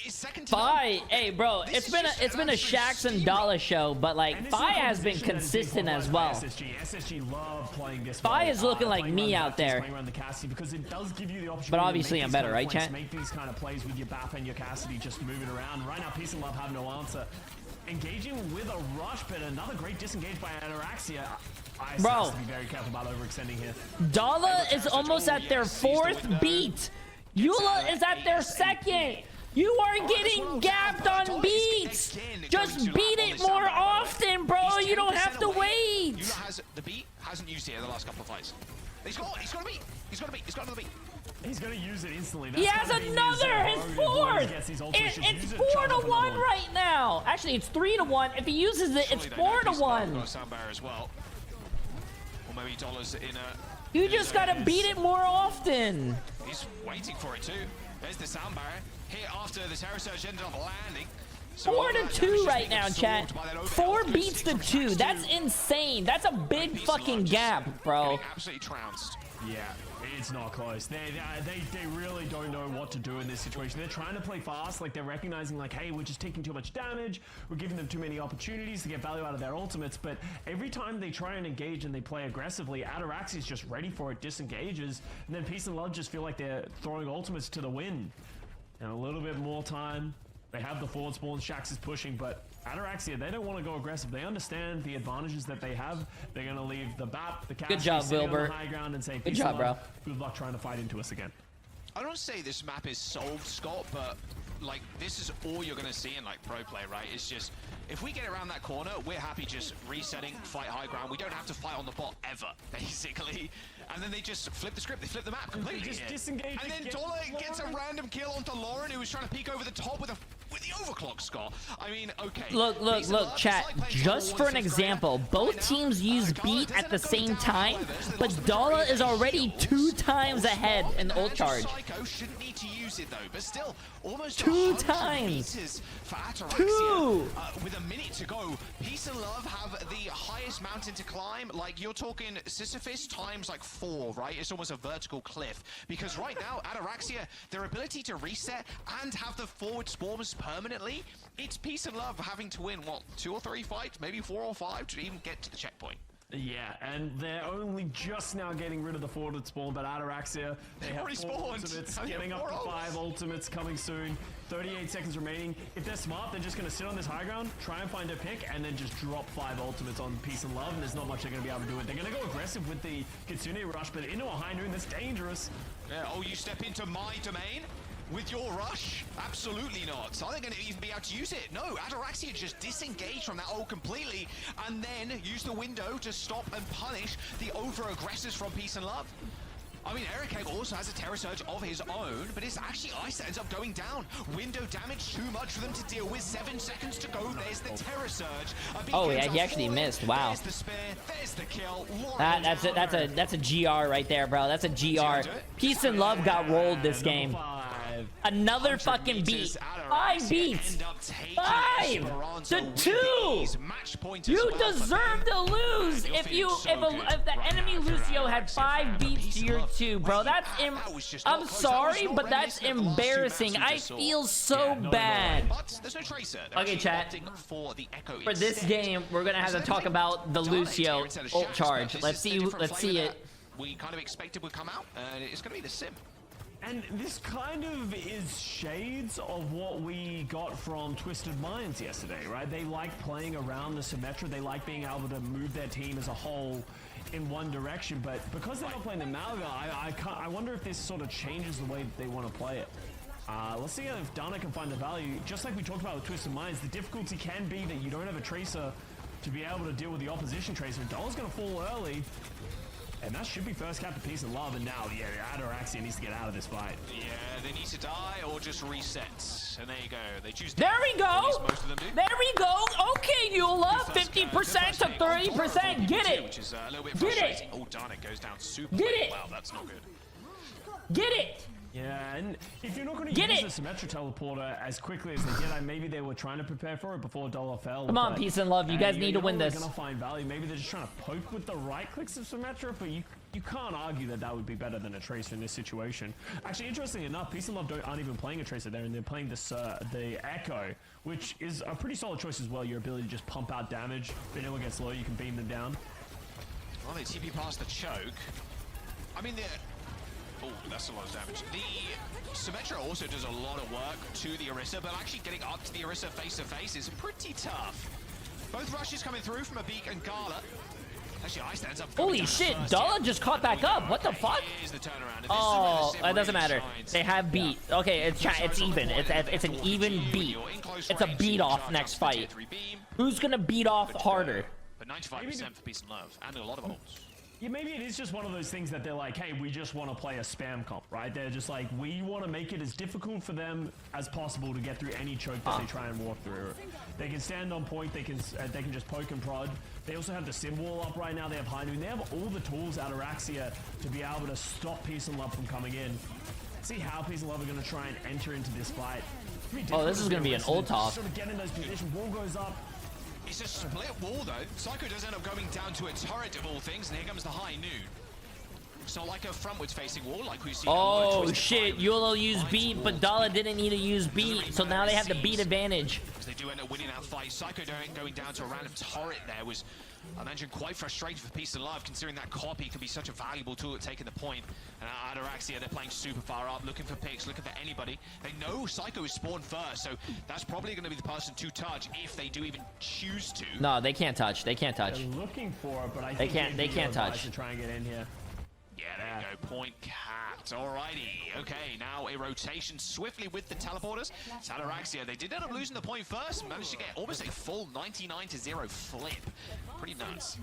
second to Fi, hey bro, it's been a Shax and Dollar show, but like Fi has been consistent as well. SSG love playing this. Fi is looking like me out there. Because it does give you the opportunity. But obviously I'm better, right, chat? Make these kind of plays with your Bap and your Cassidy just moving around. Right now, Peace and Love have no answer. Engaging with a rush, but another great disengage by Ataraxia. Bro, have to be very careful about overextending here. Dala is almost at their 4th beat. Eula is at their 2nd. You are getting gapped on beats. Just beat it more often, bro. You don't have to wait. Eula has the beat, hasn't used it in the last couple of fights. He's got a beat. He's got another beat. He's gonna use it instantly. He has another, his 4th. It's 4-1 right now. Actually, it's 3-1. If he uses it, it's 4-1. Sound barrier as well. Or maybe Dollar's in a. You just gotta beat it more often. He's waiting for it too. There's the sound barrier. Hit after the Terror Surge ended up landing. 4-2 right now, chat. 4 beats to 2. That's insane. That's a big fucking gap, bro. Absolutely trounced. Yeah, it's not close. They really don't know what to do in this situation. They're trying to play fast, like they're recognizing like, hey, we're just taking too much damage. We're giving them too many opportunities to get value out of their ultimates. But every time they try and engage and they play aggressively, Ataraxia is just ready for it, disengages, and then Peace and Love just feel like they're throwing ultimates to the wind. And a little bit more time. They have the forward spawn, Shax is pushing, but Ataraxia, they don't want to go aggressive. They understand the advantages that they have. They're going to leave the BAP, the Cassidy, good job, Wilbur. On the high ground and say, good job, bro. Good luck trying to fight into us again. I don't say this map is solved, Scott, but like this is all you're going to see in like pro play, right? It's just if we get around that corner, we're happy just resetting, fight high ground. We don't have to fight on the bot ever, basically. And then they just flip the script, they flip the map completely. Just disengage. And then Dollar gets a random kill onto Lauren, who was trying to peek over the top with the overclock, Scott. I mean, okay. Look, chat. Just for an example, both teams use beat at the same time, but Dala is already 2 times ahead in the ult charge. Psycho shouldn't need to use it though, but still, almost 2 times. For Ataraxia. With a minute to go, Peace and Love have the highest mountain to climb. Like you're talking Sisyphus times like 4, right? It's almost a vertical cliff because right now Ataraxia, their ability to reset and have the forward spawns permanently, it's Peace and Love having to win what 2 or 3 fights, maybe 4 or 5 to even get to the checkpoint. Yeah, and they're only just now getting rid of the forward spawn, but Ataraxia, they have 4 ultimates, getting up to 5 ultimates coming soon. 38 seconds remaining. If they're smart, they're just going to sit on this high ground, try and find a pick, and then just drop 5 ultimates on Peace and Love, and there's not much they're going to be able to do it. They're going to go aggressive with the Kitsune rush, but into a high noon, that's dangerous. Yeah, oh, you step into my domain? With your rush? Absolutely not. Are they going to even be able to use it? No, Ataraxia just disengage from that ult completely and then use the window to stop and punish the over-aggressors from Peace and Love. I mean, Eric also has a Terror Surge of his own, but it's actually Ice that ends up going down. Window damage too much for them to deal with. 7 seconds to go. There's the Terror Surge. Oh yeah, he actually missed. Wow. There's the spare. There's the kill. That's a GR right there, bro. That's a GR. Peace and Love got rolled this game. Another fucking beat. 5 beats. 5 to 2. You deserve to lose if the enemy Lucio had 5 beats to your 2, bro. That's I'm sorry, but that's embarrassing. I feel so bad. Okay, chat. For this game, we're gonna have to talk about the Lucio ult charge. Let's see it. We kind of expected would come out, and it's gonna be the sim. And this kind of is shades of what we got from Twisted Minds yesterday, right? They like playing around the Symmetra. They like being able to move their team as a whole in one direction. But because they're not playing the Malga, I wonder if this sort of changes the way that they want to play it. Let's see if Dana can find the value. Just like we talked about with Twisted Minds, the difficulty can be that you don't have a Tracer to be able to deal with the opposition Tracer. Dollar's going to fall early. And that should be first cap to Peace and Love, and now, yeah, Ataraxia needs to get out of this fight. Yeah, they need to die or just reset. And there you go. They choose. There we go. Most of them do. There we go. Okay, Eula, 50% to 30%. Get it. Which is a little bit frustrating. Oh, darn it, goes down super. Get it. Wow, that's not good. Get it. Yeah, and if you're not going to use the Symmetra teleporter as quickly as they did, maybe they were trying to prepare for it before Dollar fell. Come on, Peace and Love. You guys need to win this. They're going to find value. Maybe they're just trying to poke with the right clicks of Symmetra, but you can't argue that would be better than a Tracer in this situation. Actually, interestingly enough, Peace and Love aren't even playing a Tracer there, and they're playing this the Echo, which is a pretty solid choice as well. Your ability to just pump out damage. If anyone gets low, you can beam them down. Well, they TP past the choke. I mean, oh, that's a lot of damage. The Symmetra also does a lot of work to the Orisa, but actually getting up to the Orisa face to face is pretty tough. Both rushes coming through from a Beak and Gala. Actually, I stands up. Holy shit, Dala just caught back up. What the fuck? Oh, it doesn't matter. They have beat. Okay, it's even. It's an even beat. It's a beat off next fight. Who's gonna beat off harder? But 95% for Peace and Love, and a lot of ults. Yeah, maybe it is just one of those things that they're like, hey, we just want to play a spam comp, right? They're just like, we want to make it as difficult for them as possible to get through any choke that they try and walk through. They can stand on point, they can just poke and prod. They also have the sim wall up right now, they have High Noon, they have all the tools out of Ataraxia to be able to stop Peace and Love from coming in. See how Peace and Love are going to try and enter into this fight. Oh, this is going to be an ult toss. Sort of get in those positions, wall goes up. It's a split wall though. Psycho does end up going down to a turret of all things, and here comes the High Noon. It's not like a frontwards facing wall like we see. Oh shit, Yulo used beat, but Dala didn't need to use beat, so now they have the beat advantage. They do end up winning that fight. Psycho going down to a random turret there was, I imagine, quite frustrating for Peace and Love, considering that copy can be such a valuable tool at taking the point. And Ataraxia, they're playing super far up, looking for picks, looking for anybody. They know Psycho is spawned first, so that's probably going to be the person to touch if they do even choose to. No, they can't touch. They can't touch. They're looking for it, but I think they can't touch. To try and get in here. Yeah, there you go. Point capped. Alrighty. Okay, now a rotation swiftly with the teleporters. Ataraxia, they did end up losing the point first. Managed to get almost a full 99-0 flip. Pretty nuts.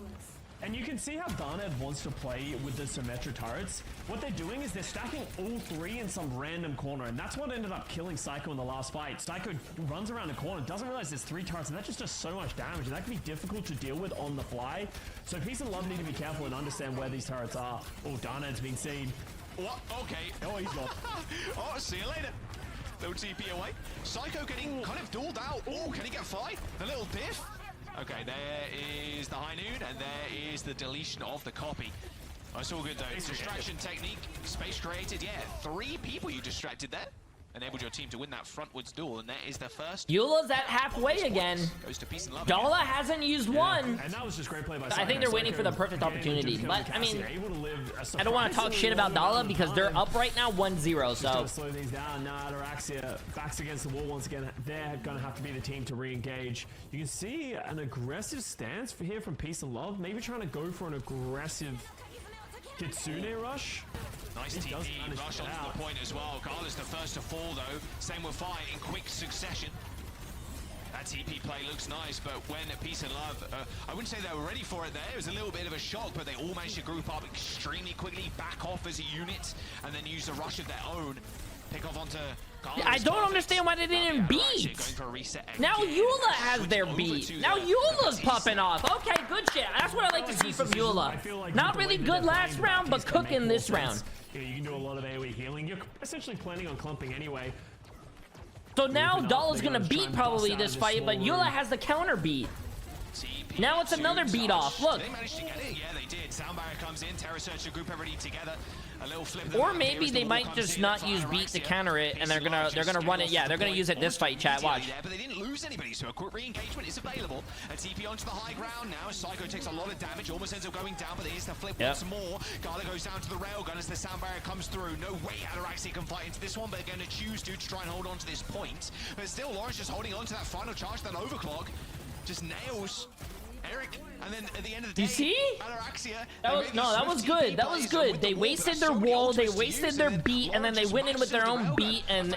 And you can see how Darned wants to play with the Symmetra turrets. What they're doing is they're stacking all 3 in some random corner, and that's what ended up killing Psycho in the last fight. Psycho runs around the corner, doesn't realize there's 3 turrets, and that just does so much damage, and that can be difficult to deal with on the fly. So Peace and Love need to be careful and understand where these turrets are. Oh, Darned's been seen. What? Okay. Oh, he's gone. Oh, see you later. Little TP away. Psycho getting kind of dueled out. Oh, can he get 5? The little diff. Okay, there is the High Noon, and there is the deletion of the copy. That's all good though. Distraction technique, space created. Yeah, 3 people you distracted there. Enabled your team to win that frontwards duel, and that is the first. Eula's at halfway again. Goes to Peace and Love. Dala hasn't used one. And that was just great play by Psycho. I think they're waiting for the perfect opportunity. But I mean, I don't want to talk shit about Dala because they're up right now 1-0. So slow things down. Now Ataraxia backs against the wall once again. They're going to have to be the team to re-engage. You can see an aggressive stance here from Peace and Love. Maybe trying to go for an aggressive Kitsune rush. Nice TP, rush onto the point as well. Gala's the first to fall though. Same with Fire in quick succession. That TP play looks nice, but when Peace and Love, I wouldn't say they were ready for it there. It was a little bit of a shock, but they all managed to group up extremely quickly, back off as a unit, and then use the rush of their own. Pick off onto Gala. I don't understand why they didn't beat. Now Eula has their beat. Now Eula's popping off. Okay, good shit. That's what I like to see from Eula. Not really good last round, but cooking this round. you can do a lot of AoE healing. You're essentially planning on clumping anyway. So now Doll's gonna beat probably this fight, but Eula has the counter beat. Now it's another beat off. Look. They managed to get it. Yeah, they did. Sound barrier comes in. Terra Search, the group everybody together. A little flip. Or maybe they might just not use beat to counter it, and they're gonna run it. Yeah, they're gonna use it this fight. Chat, watch. But they didn't lose anybody, so a quick re-engagement is available. A TP onto the high ground now. Psycho takes a lot of damage, almost ends up going down, but there is the flip once more. Gala goes down to the railgun as the sound barrier comes through. No way Ataraxia can fight into this one, but they're going to choose to try and hold on to this point. But still, Lawrence just holding on to that final charge, that overclock. Just nails Eric, and then at the end of the day, you see? Ataraxia, that was good. That was good. They wasted their wall, they wasted their beat, and then they went in with their own beat and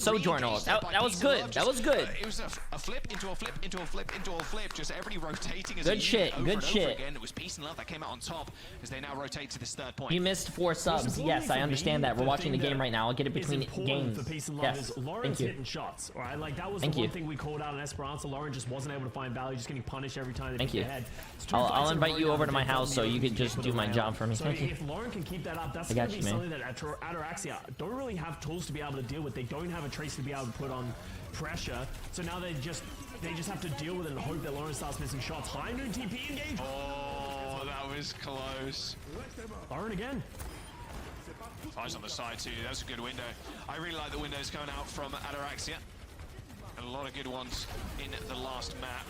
Sojourner. That was good. That was good. It was a flip into a flip into a flip into a flip, just everybody rotating as good shit. Good shit. Again. It was Peace and Love that came out on top as they now rotate to this third point. You missed 4 subs. Yes, I understand that. We're watching the game right now. I'll get it between games. For Peace and Love is Lauren's hitting shots. All right, like that was the one thing we called out in Esperanza. Lauren just wasn't able to find value, just getting punished every time they beat ahead. I'll invite you over to my house so you could just do my job for me. So if Lauren can keep that up, that's going to be something that Ataraxia don't really have tools to be able to deal with. They don't have a trace to be able to put on pressure. So now they just have to deal with it and hope that Lauren starts missing shots. High noon TP engage. Oh, that was close. Lauren again. Eyes on the side too. That was a good window. I really like the windows coming out from Ataraxia. And a lot of good ones in the last map.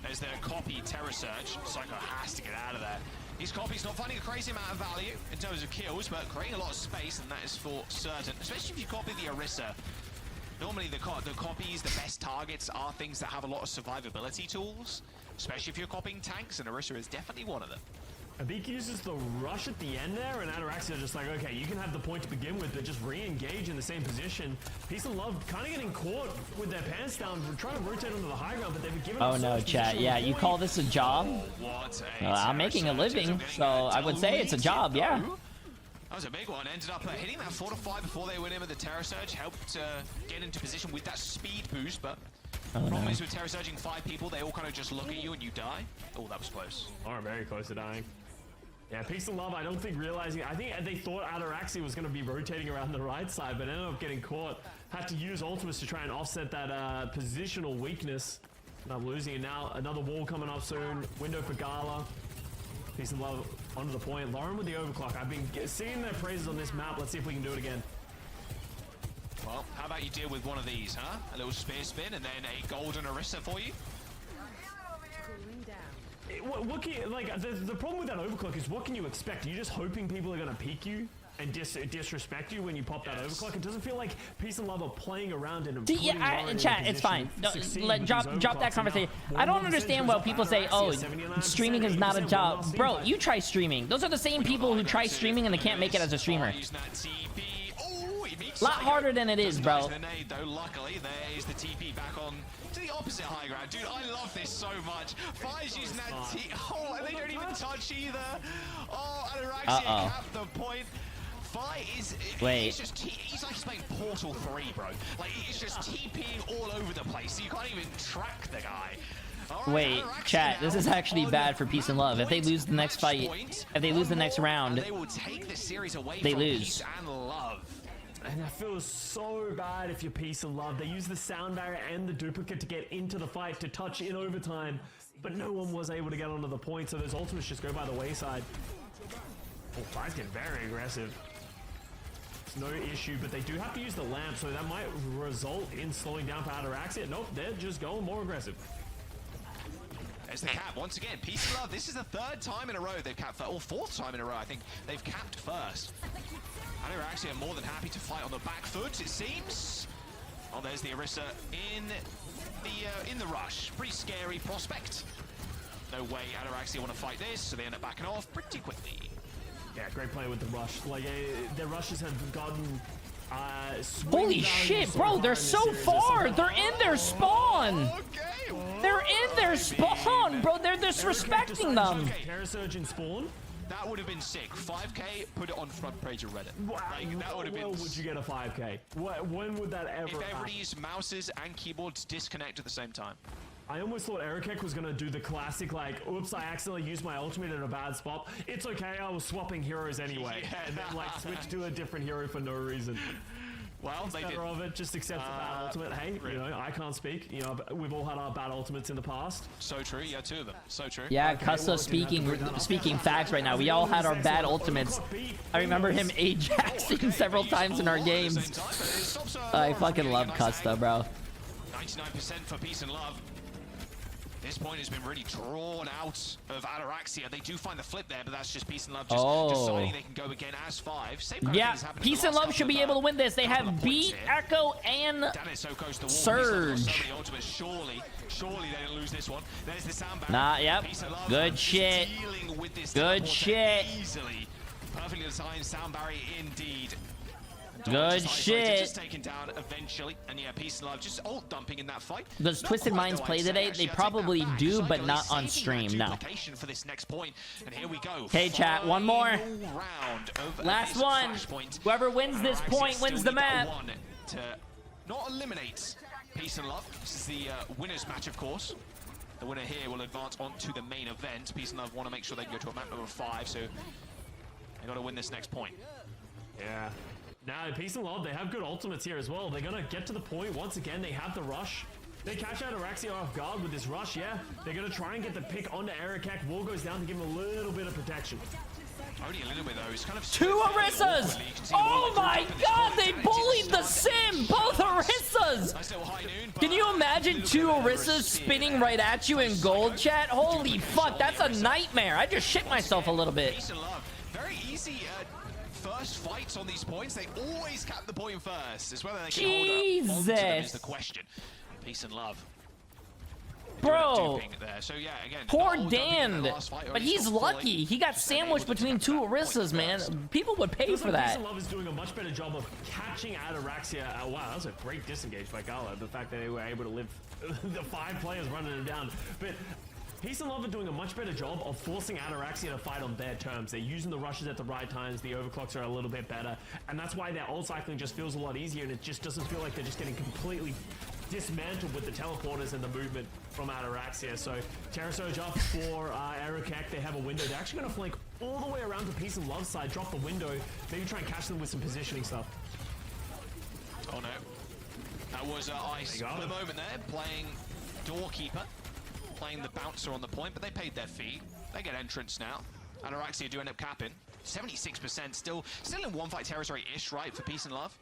As their copy Terra Search, Psycho has to get out of there. His copy's not finding a crazy amount of value in terms of kills, but creating a lot of space, and that is for certain. Especially if you copy the Orisa. Normally the copies, the best targets are things that have a lot of survivability tools. Especially if you're copying tanks, and Orisa is definitely one of them. Abik uses the rush at the end there, and Ataraxia just like, okay, you can have the point to begin with, but just re-engage in the same position. Peace and Love kind of getting caught with their pants down. We're trying to rotate onto the high ground, but they've been given. Oh no, chat. Yeah, you call this a job? I'm making a living, so I would say it's a job. Yeah. That was a big one. Ended up hitting that 4 to 5 before they went in with the Terra Surge. Helped get into position with that speed boost, but the problem is with Terra Surging 5 people, they all kind of just look at you and you die. Oh, that was close. Oh, very close to dying. Yeah, Peace and Love, I don't think realizing, I think they thought Ataraxia was going to be rotating around the right side, but ended up getting caught. Had to use ultimates to try and offset that positional weakness. Not losing it now. Another wall coming up soon. Window for Gala. Peace and Love onto the point. Lauren with the overclock. I've been seeing their praises on this map. Let's see if we can do it again. Well, how about you deal with one of these, huh? A little spear spin and then a golden Orisa for you. What can you, like, the problem with that overclock is what can you expect? Are you just hoping people are going to peek you and disrespect you when you pop that overclock? It doesn't feel like Peace and Love are playing around in chat, it's fine. No, drop that conversation. I don't understand why people say, oh, streaming is not a job. Bro, you try streaming. Those are the same people who try streaming and they can't make it as a streamer. A lot harder than it is, bro. Luckily, there is the TP back on to the opposite high ground. Dude, I love this so much. Fire's using that oh, and they don't even touch either. Oh, Ataraxia capped the point. Fire is... Wait. He's like he's playing Portal 3, bro. Like, he's just TPing all over the place. So you can't even track the guy. Right, wait, chat, this is actually bad for Peace and Love. If they lose the next fight, if they lose the next round, they will take the series away they from lose. Peace and Love. And that feels so bad if you're Peace and Love. They use the sound barrier and the duplicate to get into the fight, to touch in overtime, but no one was able to get onto the point, so those ultimates just go by the wayside. Oh, Fire's getting very aggressive. It's no issue, but they do have to use the lamp, so that might result in slowing down for Ataraxia. Nope, they're just going more aggressive. There's the cap once again. Peace and Love. This is the 3rd time in a row they've capped, or 4th time in a row, I think. They've capped first. And they're actually more than happy to fight on the back foot, it seems. Oh, there's the Orisa in the rush. Pretty scary prospect. No way Ataraxia want to fight this, so they end up backing off pretty quickly. Yeah, great play with the rush. Like, their rushes have gotten... holy shit, bro, they're so far. They're in their spawn. They're in their spawn, bro. They're disrespecting them. Terra Surge in spawn? That would have been sick. 5K, put it on front page of Reddit. Like, that would have been... would you get a 5K? When would that ever If everybody's mouses and keyboards disconnect at the same time. I almost thought Erikek was gonna do the classic, like, oops, I accidentally used my ultimate in a bad spot. It's okay, I was swapping heroes anyway. Yeah. And then, like, switch to a different hero for no reason. Well, they did. Better of it, just accept the bad ultimate. Hey, you know, I can't speak. You know, we've all had our bad ultimates in the past. So true, yeah, 2 of them. So true. Yeah, Cusso speaking facts right now. We all had our bad ultimates. I remember him Ajaxing several times in our games. I fucking love Custo, bro. 99% for Peace and Love. This point has been really drawn out of Ataraxia. They do find the flip there, but that's just Peace and Love just deciding they can go again as 5. Same kind of thing has happened Peace and Love should be able to win this. They have beat Echo and Surge. Surely they didn't lose this one. There's the sandbag. Nah, yep. Good shit. Good shit. Easily. Perfectly designed sound barrier indeed. Good shit. Just taken down eventually, and yeah, Peace and Love just ult dumping in that fight. Does Twisted Minds play today? They probably do, but not on stream. No. For this next point, and here we go. Okay, chat. One more. Last one. Whoever wins this point wins the map. To not eliminate Peace and Love. This is the winners match, of course. The winner here will advance on to the main event. Peace and Love want to make sure they can go to a map number 5, so they got to win this next point. Yeah. Now, Peace and Love, they have good ultimates here as well. They're gonna get to the point once again. They have the rush. They catch Ataraxia off guard with this rush, yeah. They're gonna try and get the pick onto Erikek. Wall goes down to give him a little bit of protection. Only a little bit though. It's kind of 2 Orissas! Oh my god, they bullied the sim! Both Orissas! Can you imagine 2 Orissas spinning right at you in gold, chat? Holy fuck, that's a nightmare. I just shit myself a little bit. Very easy first fights on these points. They always cap the point first. It's whether they can hold up onto them is the question. Peace and Love. Bro, so, yeah, again, poor Dan, but he's lucky. He got sandwiched between 2 Orissas, man. People would pay for that. Peace and Love is doing a much better job of catching Ataraxia. Wow, that was a great disengage by Gala. The fact that they were able to live the 5 players running him down. But Peace and Love are doing a much better job of forcing Ataraxia to fight on their terms. They're using the rushes at the right times. The overclocks are a little bit better. And that's why their ult cycling just feels a lot easier. And it just doesn't feel like they're just getting completely dismantled with the teleporters and the movement from Ataraxia. So Terra Surge up for Erikek. They have a window. They're actually going to flank all the way around to Peace and Love's side, drop the window, maybe try and catch them with some positioning stuff. Oh no. That was Ice for the moment there, playing Doorkeeper, playing the bouncer on the point, but they paid their fee. They get entrance now. Ataraxia do end up capping. 76% still in one fight territory-ish, right, for Peace and Love?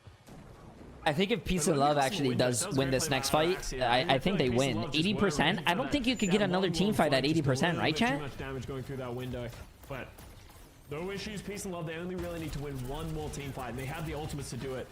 I think if Peace and Love actually does win this next fight, I think they win. 80%? I don't think you could get another team fight at 80%, right, chat? Too much damage going through that window, but no issues. Peace and Love, they only really need to win one more team fight, and they have the ultimates to do it.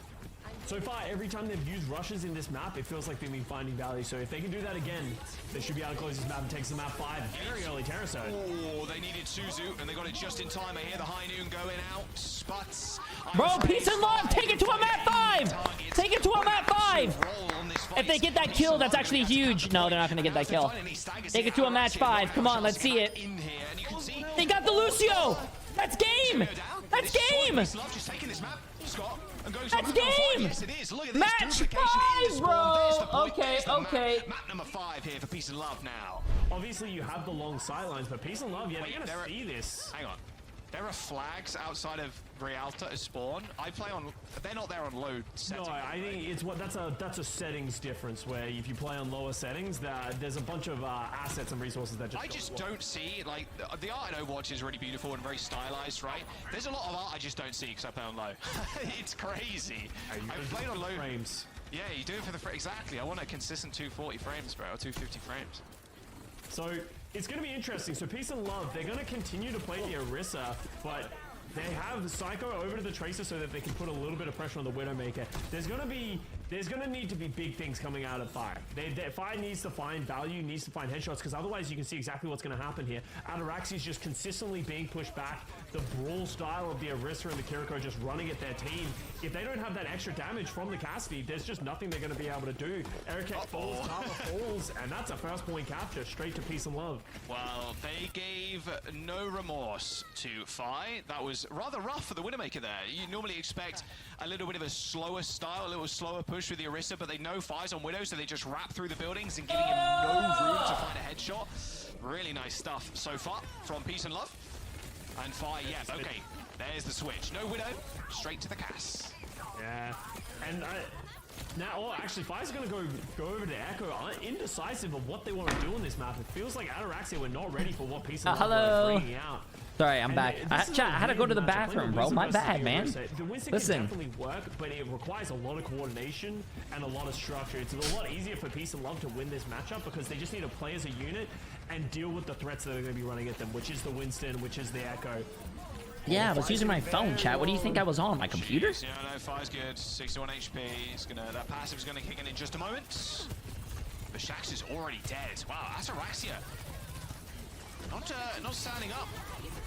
So far, every time they've used rushes in this map, it feels like they've been finding value. So if they can do that again, they should be able to close this map and take the map 5 very early Terra Surge. Oh, they needed Suzu, and they got it just in time. I hear the high noon going out. Spots. Bro, Peace and Love, take it to a map 5! Take it to a map 5! If they get that kill, that's actually huge. No, they're not going to get that kill. Take it to a match 5. Come on, let's see it. They got the Lucio! That's game! That's game! That's game! Yes, it is. Look at Match this. 5, bro! Okay, okay. Map number 5 here for Peace and Love now. Obviously, you have the long sidelines, but Peace and Love, yeah, they're going to see this. Hang on. There are flags outside of Rialta as spawn. I play on. They're not there on low settings. No, I think it's what that's a settings difference where if you play on lower settings, there's a bunch of assets and resources that just. I just don't see like the art in Overwatch is really beautiful and very stylized, right? There's a lot of art I just don't see because I play on low. It's crazy. I've played on low frames. Yeah, you do it for the exactly. I want a consistent 240 frames, bro, or 250 frames. So it's going to be interesting. So Peace and Love, they're going to continue to play the Orisa, but they have the Psycho over to the Tracer so that they can put a little bit of pressure on the Widowmaker. There's going to need to be big things coming out of Fire. Fire needs to find value, needs to find headshots, because otherwise you can see exactly what's going to happen here. Ataraxia is just consistently being pushed back. The brawl style of the Orisa and the Kiriko just running at their team. If they don't have that extra damage from the Cassidy, there's just nothing they're going to be able to do. Erikek falls, Tapa falls, and that's a first point capture straight to Peace and Love. Well, they gave no remorse to Fi. That was rather rough for the Widowmaker there. You normally expect a little bit of a slower style, a little slower push push with the Orisa, but they know Fire's on Widow, so they just wrap through the buildings and giving him no room to find a headshot. Really nice stuff so far from Peace and Love. And Fire, yeah, okay. There's the switch. No Widow, straight to the Cass. Yeah, and now, actually, Fire's going to go over to Echo, indecisive of what they want to do on this map. It feels like Ataraxia were not ready for what Peace and Love were bringing out. Sorry, I'm back. I had to go to the bathroom, bro. My bad, man. The Winston can definitely work, but it requires a lot of coordination and a lot of structure. It's a lot easier for Peace and Love to win this matchup because they just need to play as a unit and deal with the threats that are going to be running at them, which is the Winston, which is the Echo. Yeah, I was using my phone, chat. What do you think I was on? My computer? Yeah, no, Fire's good. 61 HP. That passive's gonna kick in just a moment. But Shax is already dead. Wow, Ataraxia not standing up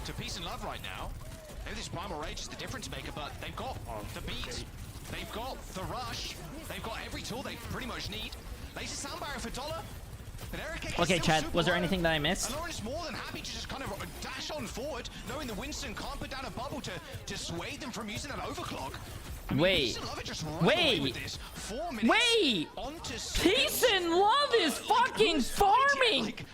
to Peace and Love right now. Maybe this Primal Rage is the difference maker, but they've got the beat. They've got the rush. They've got every tool they pretty much need. Laser sound barrier for Dollar. Okay, Chad, was there anything that I missed? And Lauren's more than happy to just kind of dash on forward, knowing the Winston can't put down a bubble to dissuade them from using that overclock. I mean, wait. Peace and Love is fucking farming! Like,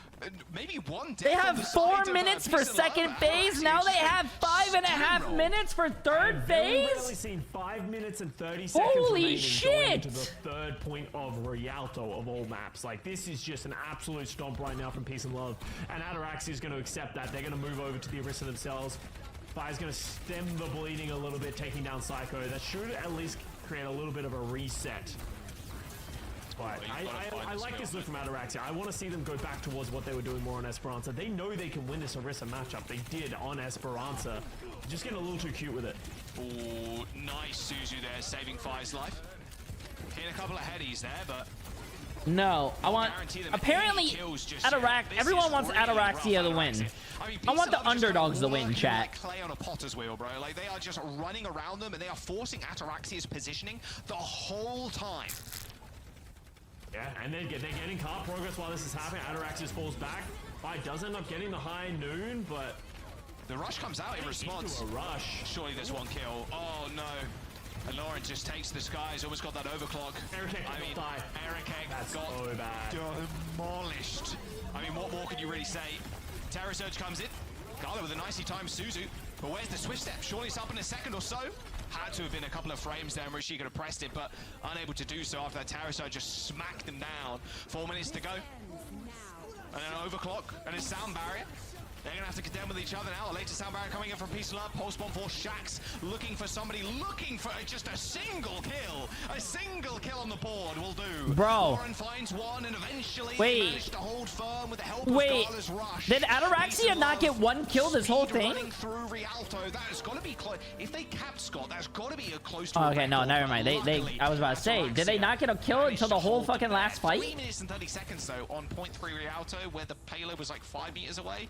maybe one they have 4 minutes for second phase. Now they have 5.5 minutes for third phase. We've only seen 5 minutes and 30 seconds. Holy shit! To the third point of Rialto of all maps. Like, this is just an absolute stomp right now from Peace and Love. And Ataraxia is going to accept that. They're going to move over to the Orisa themselves. Fire's going to stem the bleeding a little bit, taking down Psycho. That should at least create a little bit of a reset. But I like this look from Ataraxia. I want to see them go back towards what they were doing more on Esperanza. They know they can win this Orisa matchup. They did on Esperanza. Just getting a little too cute with it. Oh, nice Suzu there, saving Fire's life. Hitting a couple of headies there, but... No, I want... Apparently, everyone wants Ataraxia to win. I want the underdogs to win, chat. Clay on a potter's wheel, bro. Like, they are just running around them, and they are forcing Ataraxia's positioning the whole time. Yeah, and they're getting car progress while this is happening. Ataraxia falls back. Fire does end up getting the high noon, but... The rush comes out in response. A rush. Surely there's one kill. Oh, no. And Lauren just takes the skies, almost got that overclock. Eric got so bad. Demolished. I mean, what more could you really say? Terror Surge comes in. Gala with a nicely timed Suzu. But where's the swift step? Surely it's up in a second or so. Had to have been a couple of frames there where she could have pressed it, but unable to do so after that Terror Surge just smacked them down. 4 minutes to go. And an overclock and a sound barrier. They're going to have to contend with each other now. A later sound barrier coming in from Peace and Love. Pulse bomb for Shax. Looking for somebody. Looking for just a single kill. A single kill on the board will do. Bro. Lauren finds one and eventually managed to hold firm with the help of Gala's rush. Did Ataraxia not get one kill this whole thing? Running through Rialto. That has got to be close. If they capped Scott, that's got to be a close to okay, no, never mind. I was about to say, did they not get a kill until the whole fucking last fight? 3 minutes and 30 seconds though on 0.3 Rialto, where the payload was like 5 meters away.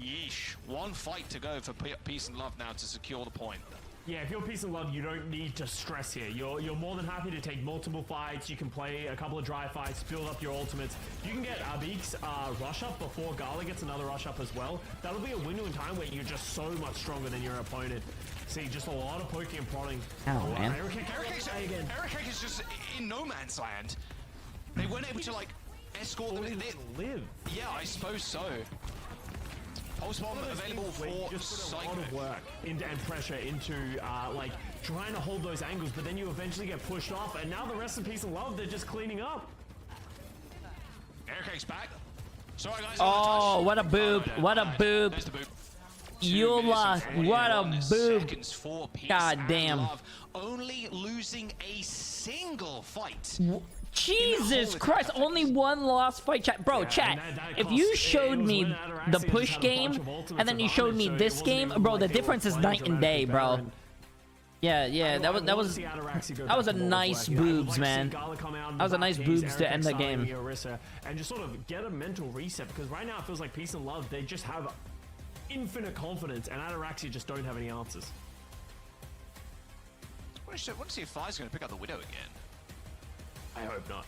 Yeesh. One fight to go for Peace and Love now to secure the point. Yeah, if you're Peace and Love, you don't need to stress here. You're more than happy to take multiple fights. You can play a couple of dry fights, build up your ultimates. You can get Abik's rush up before Gala gets another rush up as well. That'll be a window in time where you're just so much stronger than your opponent. See, just a lot of poking and prodding. Oh, man. Eric is just in no man's land. They weren't able to, like, escort them. They live. Yeah, I suppose so. Pulse bomb available for just put a lot of work and pressure into like trying to hold those angles, but then you eventually get pushed off, and now the rest of Peace and Love, they're just cleaning up. Aircake's back. Sorry guys. Oh, what a boob! What a boob! There's the boob. Eula, what a boob! God damn! Only losing a single fight. Jesus Christ, only one lost fight, chat. Bro, chat, if you showed me the push game and then you showed me this game, bro, the difference is night and day, bro. Yeah, that was a nice boobs, man. That was a nice boobs to end the game. And just sort of get a mental reset, because right now it feels like Peace and Love, they just have infinite confidence, and Ataraxia just don't have any answers. I want to see if Fire's going to pick up the Widow again. I hope not.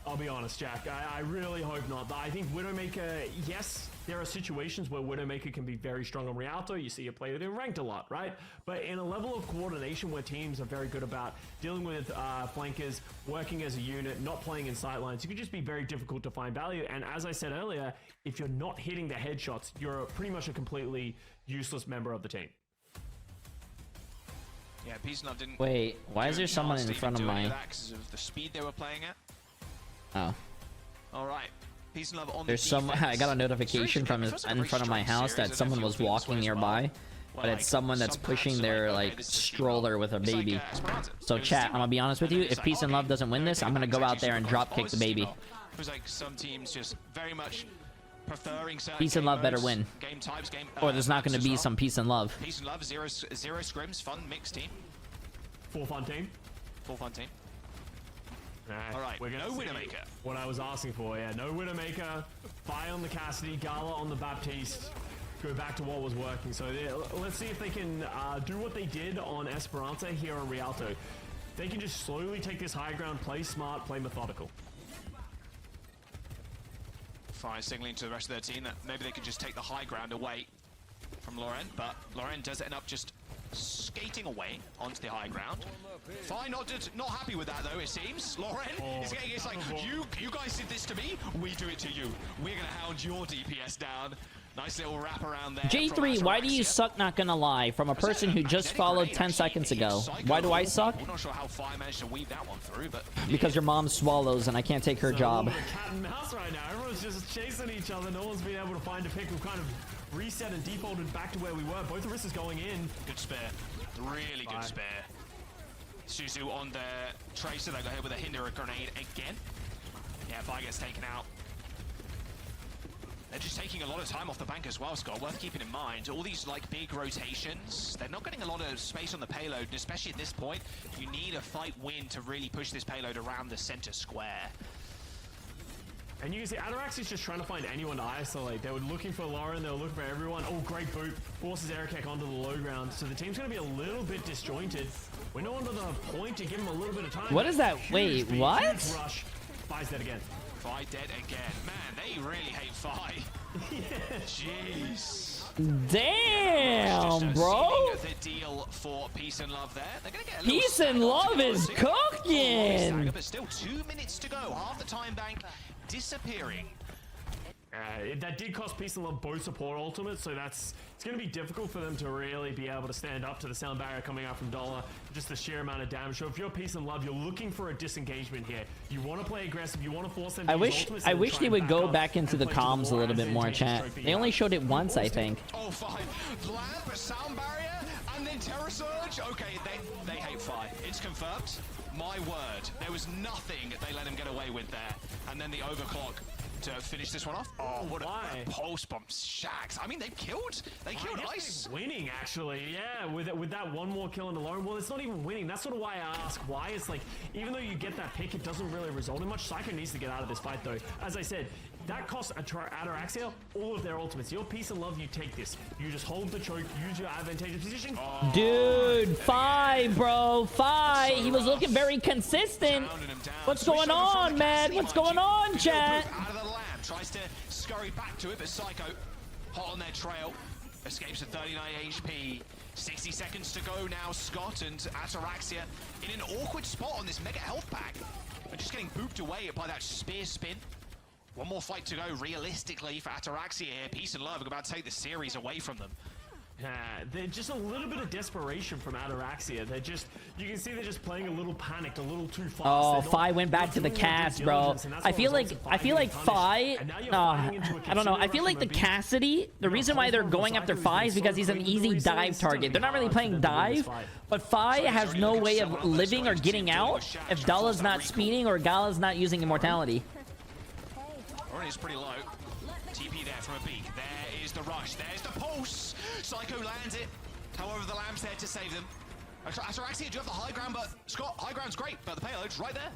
I'll be honest, Jack. I really hope not. I think Widowmaker, yes, there are situations where Widowmaker can be very strong on Rialto. You see it play it in ranked a lot, right? But in a level of coordination where teams are very good about dealing with flankers, working as a unit, not playing in sightlines, it can just be very difficult to find value. And as I said earlier, if you're not hitting the headshots, you're pretty much a completely useless member of the team. Yeah, Peace and Love didn't. Wait, why is there someone in front of my? Because of the speed they were playing at. Oh. All right. Peace and Love on There's some. I got a notification from in front of my house that someone was walking nearby, but it's someone that's pushing their like stroller with a baby. So chat, I'm gonna be honest with you. If Peace and Love doesn't win this, I'm gonna go out there and drop kick the baby. It was like some teams just very much preferring Peace and Love better win, or there's not gonna be some Peace and Love. Peace and Love, zero scrims, fun mixed team. Full fun team. Full fun team. Right, all right, we're gonna no see Widowmaker. What I was asking for, yeah, no Widowmaker. Fire on the Cassidy, Gala on the Baptiste. Go back to what was working. So yeah, let's see if they can do what they did on Esperanza here on Rialto. They can just slowly take this high ground, play smart, play methodical. Fire signaling to the rest of their team that maybe they could just take the high ground away from Laurent, but Laurent does end up just skating away onto the high ground. Fine, not happy with that though, it seems. Laurent is getting, it's like, you guys did this to me, we do it to you. We're gonna hound your DPS down. Nice little wrap around there. J3, why do you suck, not gonna lie? From a person who just followed 10 seconds ago. Why do I suck? I'm not sure how Fire managed to weave that one through, but... Because your mom swallows and I can't take her job. Cat and mouse right now. Everyone's just chasing each other. No one's been able to find a pick. We've kind of reset and defaulted back to where we were. Both Aristas going in. Good spare. Really good spare. Suzu on the Tracer. They got hit with a hinder grenade again. Yeah, Fire gets taken out. They're just taking a lot of time off the bank as well, Scott. Worth keeping in mind. All these like big rotations, they're not getting a lot of space on the payload, and especially at this point, you need a fight win to really push this payload around the center square. And you can see Ataraxia is just trying to find anyone to isolate. They were looking for Lauren, they were looking for everyone. Oh, great boot. Forces Erikek onto the low ground. So the team's going to be a little bit disjointed. We're not under the point to give him a little bit of time. What is that? Wait, what? Huge rush. Fi's dead again. Fi dead again. Man, they really hate Fi. Yeah. Jeez. Damn, bro. The deal for Peace and Love there. They're gonna get a Peace and Love is cooking. But still 2 minutes to go. Half the time bank disappearing. That did cost Peace and Love both support ultimates, so it's going to be difficult for them to really be able to stand up to the sound barrier coming out from Dollar. Just the sheer amount of damage. So if you're Peace and Love, you're looking for a disengagement here. You want to play aggressive. You want to force them to use ultimates. I wish they would go back into the comms a little bit more, chat. They only showed it once, I think. Oh, fine. Lamp, sound barrier, and then Terror Surge. Okay, they hate Fi. It's confirmed. My word. There was nothing they let him get away with there. And then the overclock to finish this one off. Oh, what a pulse bomb. Shax. I mean, they killed Ice. Winning, actually. Yeah, with that one more kill in alone. Well, it's not even winning. That's sort of why I ask why. It's like, even though you get that pick, it doesn't really result in much. Psycho needs to get out of this fight, though. As I said, that costs Ataraxia all of their ultimates. Your Peace and Love, you take this. You just hold the choke, use your advantageous position. Oh, dude, Fi, bro. Fi. He was looking very consistent. What's going on, man? What's going on, chat? Out of the lamp. Tries to scurry back to it, but Psycho, hot on their trail. Escapes at 39 HP. 60 seconds to go now, Scott and Ataraxia in an awkward spot on this mega health pack. They're just getting booped away by that spear spin. One more fight to go, realistically, for Ataraxia here. Peace and Love are about to take the series away from them. They're just a little bit of desperation from Ataraxia. They're just, you can see they're just playing a little panicked, a little too fast. Oh, Fi went back to the cast, bro. I feel like Fi, I don't know. I feel like the Cassidy, the reason why they're going after Fi is because he's an easy dive target. They're not really playing dive, but Fi has no way of living or getting out if Dala's not speeding or Gala's not using immortality. Already is pretty low. TP there from a peak. There is the rush. There's the pulse. Psycho lands it. However, the Lamb's there to save them. Ataraxia, do you have the high ground? But Scott, high ground's great, but the payload's right there.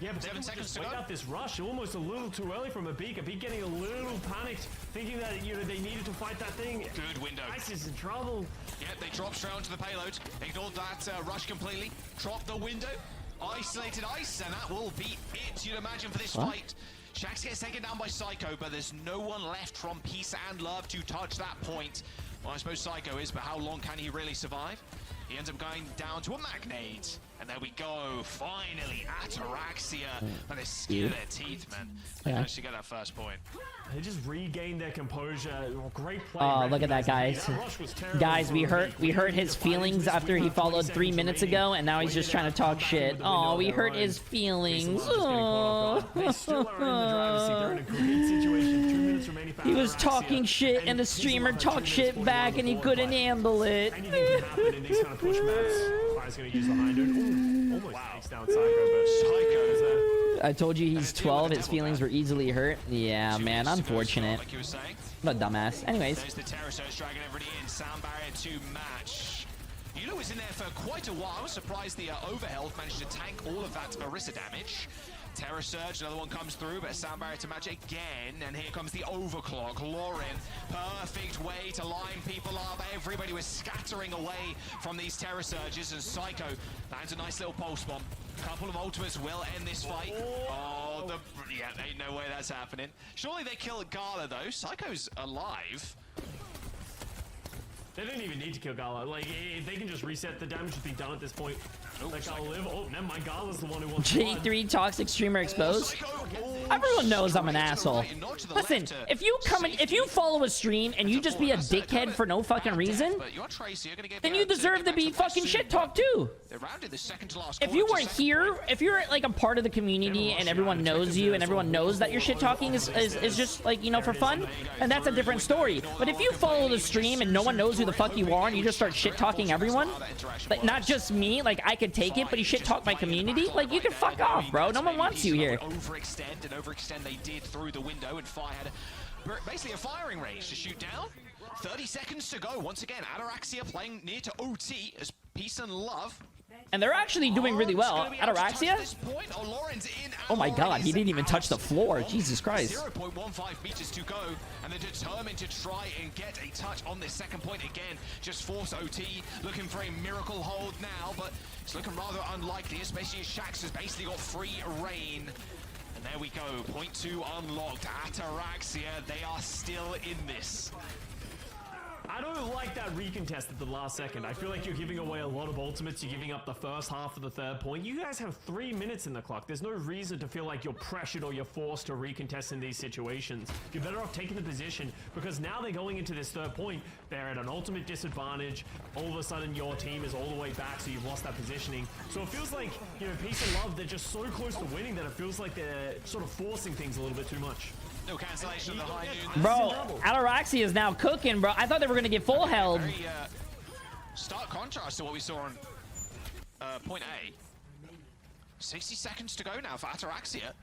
Yeah, but 7 seconds to go. Out this rush, almost a little too early from a beak. A beak getting a little panicked, thinking that they needed to fight that thing. Good window. Ice is in trouble. Yep, they dropped straight onto the payload. Ignored that rush completely. Dropped the window. Isolated Ice, and that will be it, you'd imagine, for this fight. Shax gets taken down by Psycho, but there's no one left from Peace and Love to touch that point. Well, I suppose Psycho is, but how long can he really survive? He ends up going down to a Magnate. And there we go. Finally, Ataraxia. By the skin of their teeth, man. They managed to get that first point. They just regained their composure. Great play. Oh, look at that, guys. Guys, we hurt his feelings after he followed 3 minutes ago, and now he's just trying to talk shit. Oh, we hurt his feelings. Oh. He was talking shit, and the streamer talked shit back, and he couldn't handle it. Anything can happen in these kind of push maps. Fire's gonna use the hind. Almost takes down Psycho, but Psycho's there. I told you he's 12. His feelings were easily hurt. Yeah, man, unfortunate. What a dumbass. Anyways. There's the Terror Surge dragging everybody in. Sound barrier to match. Yulu was in there for quite a while. I was surprised the Overhealth managed to tank all of that Orisa damage. Terror Surge, another one comes through, but a sound barrier to match again. And here comes the Overclock. Lauren, perfect way to line people up. Everybody was scattering away from these Terror Surges, and Psycho lands a nice little pulse bomb. Couple of ultimates will end this fight. Oh, yeah, ain't no way that's happening. Surely they kill Gala, though. Psycho's alive. They don't even need to kill Gala. Like, they can just reset. The damage would be done at this point. Like, I'll live. Oh, never mind. Gala's the one who wants Jay3 toxic streamer exposed. Everyone knows I'm an asshole. Listen, if you follow a stream and you just be a dickhead for no fucking reason, then you deserve to be fucking shit talked too. If you weren't here, if you're like a part of the community and everyone knows you and everyone knows that your shit talking is just like, you know, for fun, and that's a different story. But if you follow the stream and no one knows who the fuck you are and you just start shit talking everyone, like not just me, like I could take it, but you shit talk my community, like you can fuck off, bro. No one wants you here. Overextend they did through the window, and Fire had basically a firing range to shoot down. 30 seconds to go. Once again, Ataraxia playing near to OT as Peace and Love. And they're actually doing really well. Ataraxia? Oh my god, he didn't even touch the floor. Jesus Christ. 0.15 meters to go, and they're determined to try and get a touch on this second point again. Just force OT, looking for a miracle hold now, but it's looking rather unlikely, especially as Shax has basically got free reign. And there we go, point 2 unlocked. Ataraxia, they are still in this. I don't like that recontest at the last second. I feel like you're giving away a lot of ultimates. You're giving up the first half of the third point. You guys have 3 minutes in the clock. There's no reason to feel like you're pressured or you're forced to recontest in these situations. You're better off taking the position, because now they're going into this third point. They're at an ultimate disadvantage. All of a sudden, your team is all the way back, so you've lost that positioning. So it feels like, you know, Peace and Love, they're just so close to winning that it feels like they're sort of forcing things a little bit too much. No cancellation of the high noon. Bro, Ataraxia is now cooking, bro. I thought they were going to get full held. Very stark contrast to what we saw on point A. 60 seconds to go now for Ataraxia.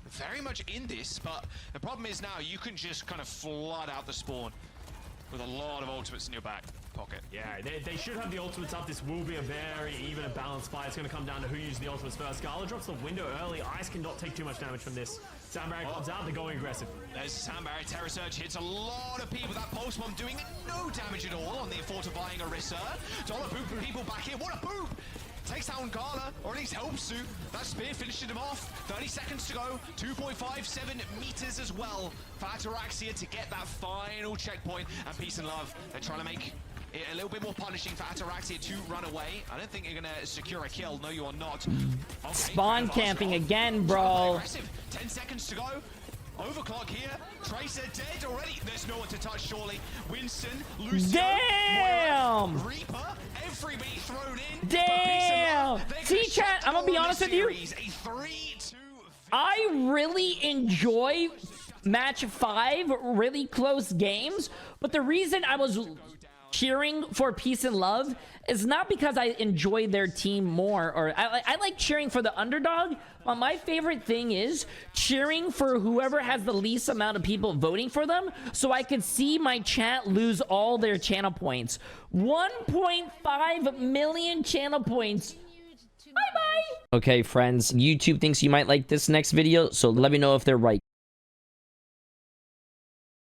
Very much in this, but the problem is now you can just kind of flood out the spawn with a lot of ultimates in your back pocket. Yeah, they should have the ultimates up. This will be a very even and balanced fight. It's going to come down to who uses the ultimates first. Gala drops the window early. Ice cannot take too much damage from this. Sound barrier comes out. They're going aggressive. There's Sound barrier. Terror Surge hits a lot of people. That pulse bomb doing no damage at all on the fortifying Orisa. Dollar booping people back in. What a boop! Takes down Gala, or at least helps to. That spear finishes him off. 30 seconds to go. 2.57 meters as well for Ataraxia to get that final checkpoint. And Peace and Love, they're trying to make it a little bit more punishing for Ataraxia to run away. I don't think you're going to secure a kill. No, you are not. Okay, Spawn camping again, bro. 10 seconds to go. Overclock here. Tracer dead already. There's no one to touch, surely. Winston, Lucio, damn! Moira, Reaper, everybody thrown in. Damn! See, chat, I'm gonna be honest with you. I really enjoy match 5, really close games, but the reason I was cheering for Peace and Love is not because I enjoy their team more, or I like cheering for the underdog, but my favorite thing is cheering for whoever has the least amount of people voting for them, so I could see my chat lose all their channel points. 1.5 million channel points. Bye-bye. Okay, friends, YouTube thinks you might like this next video, so let me know if they're right.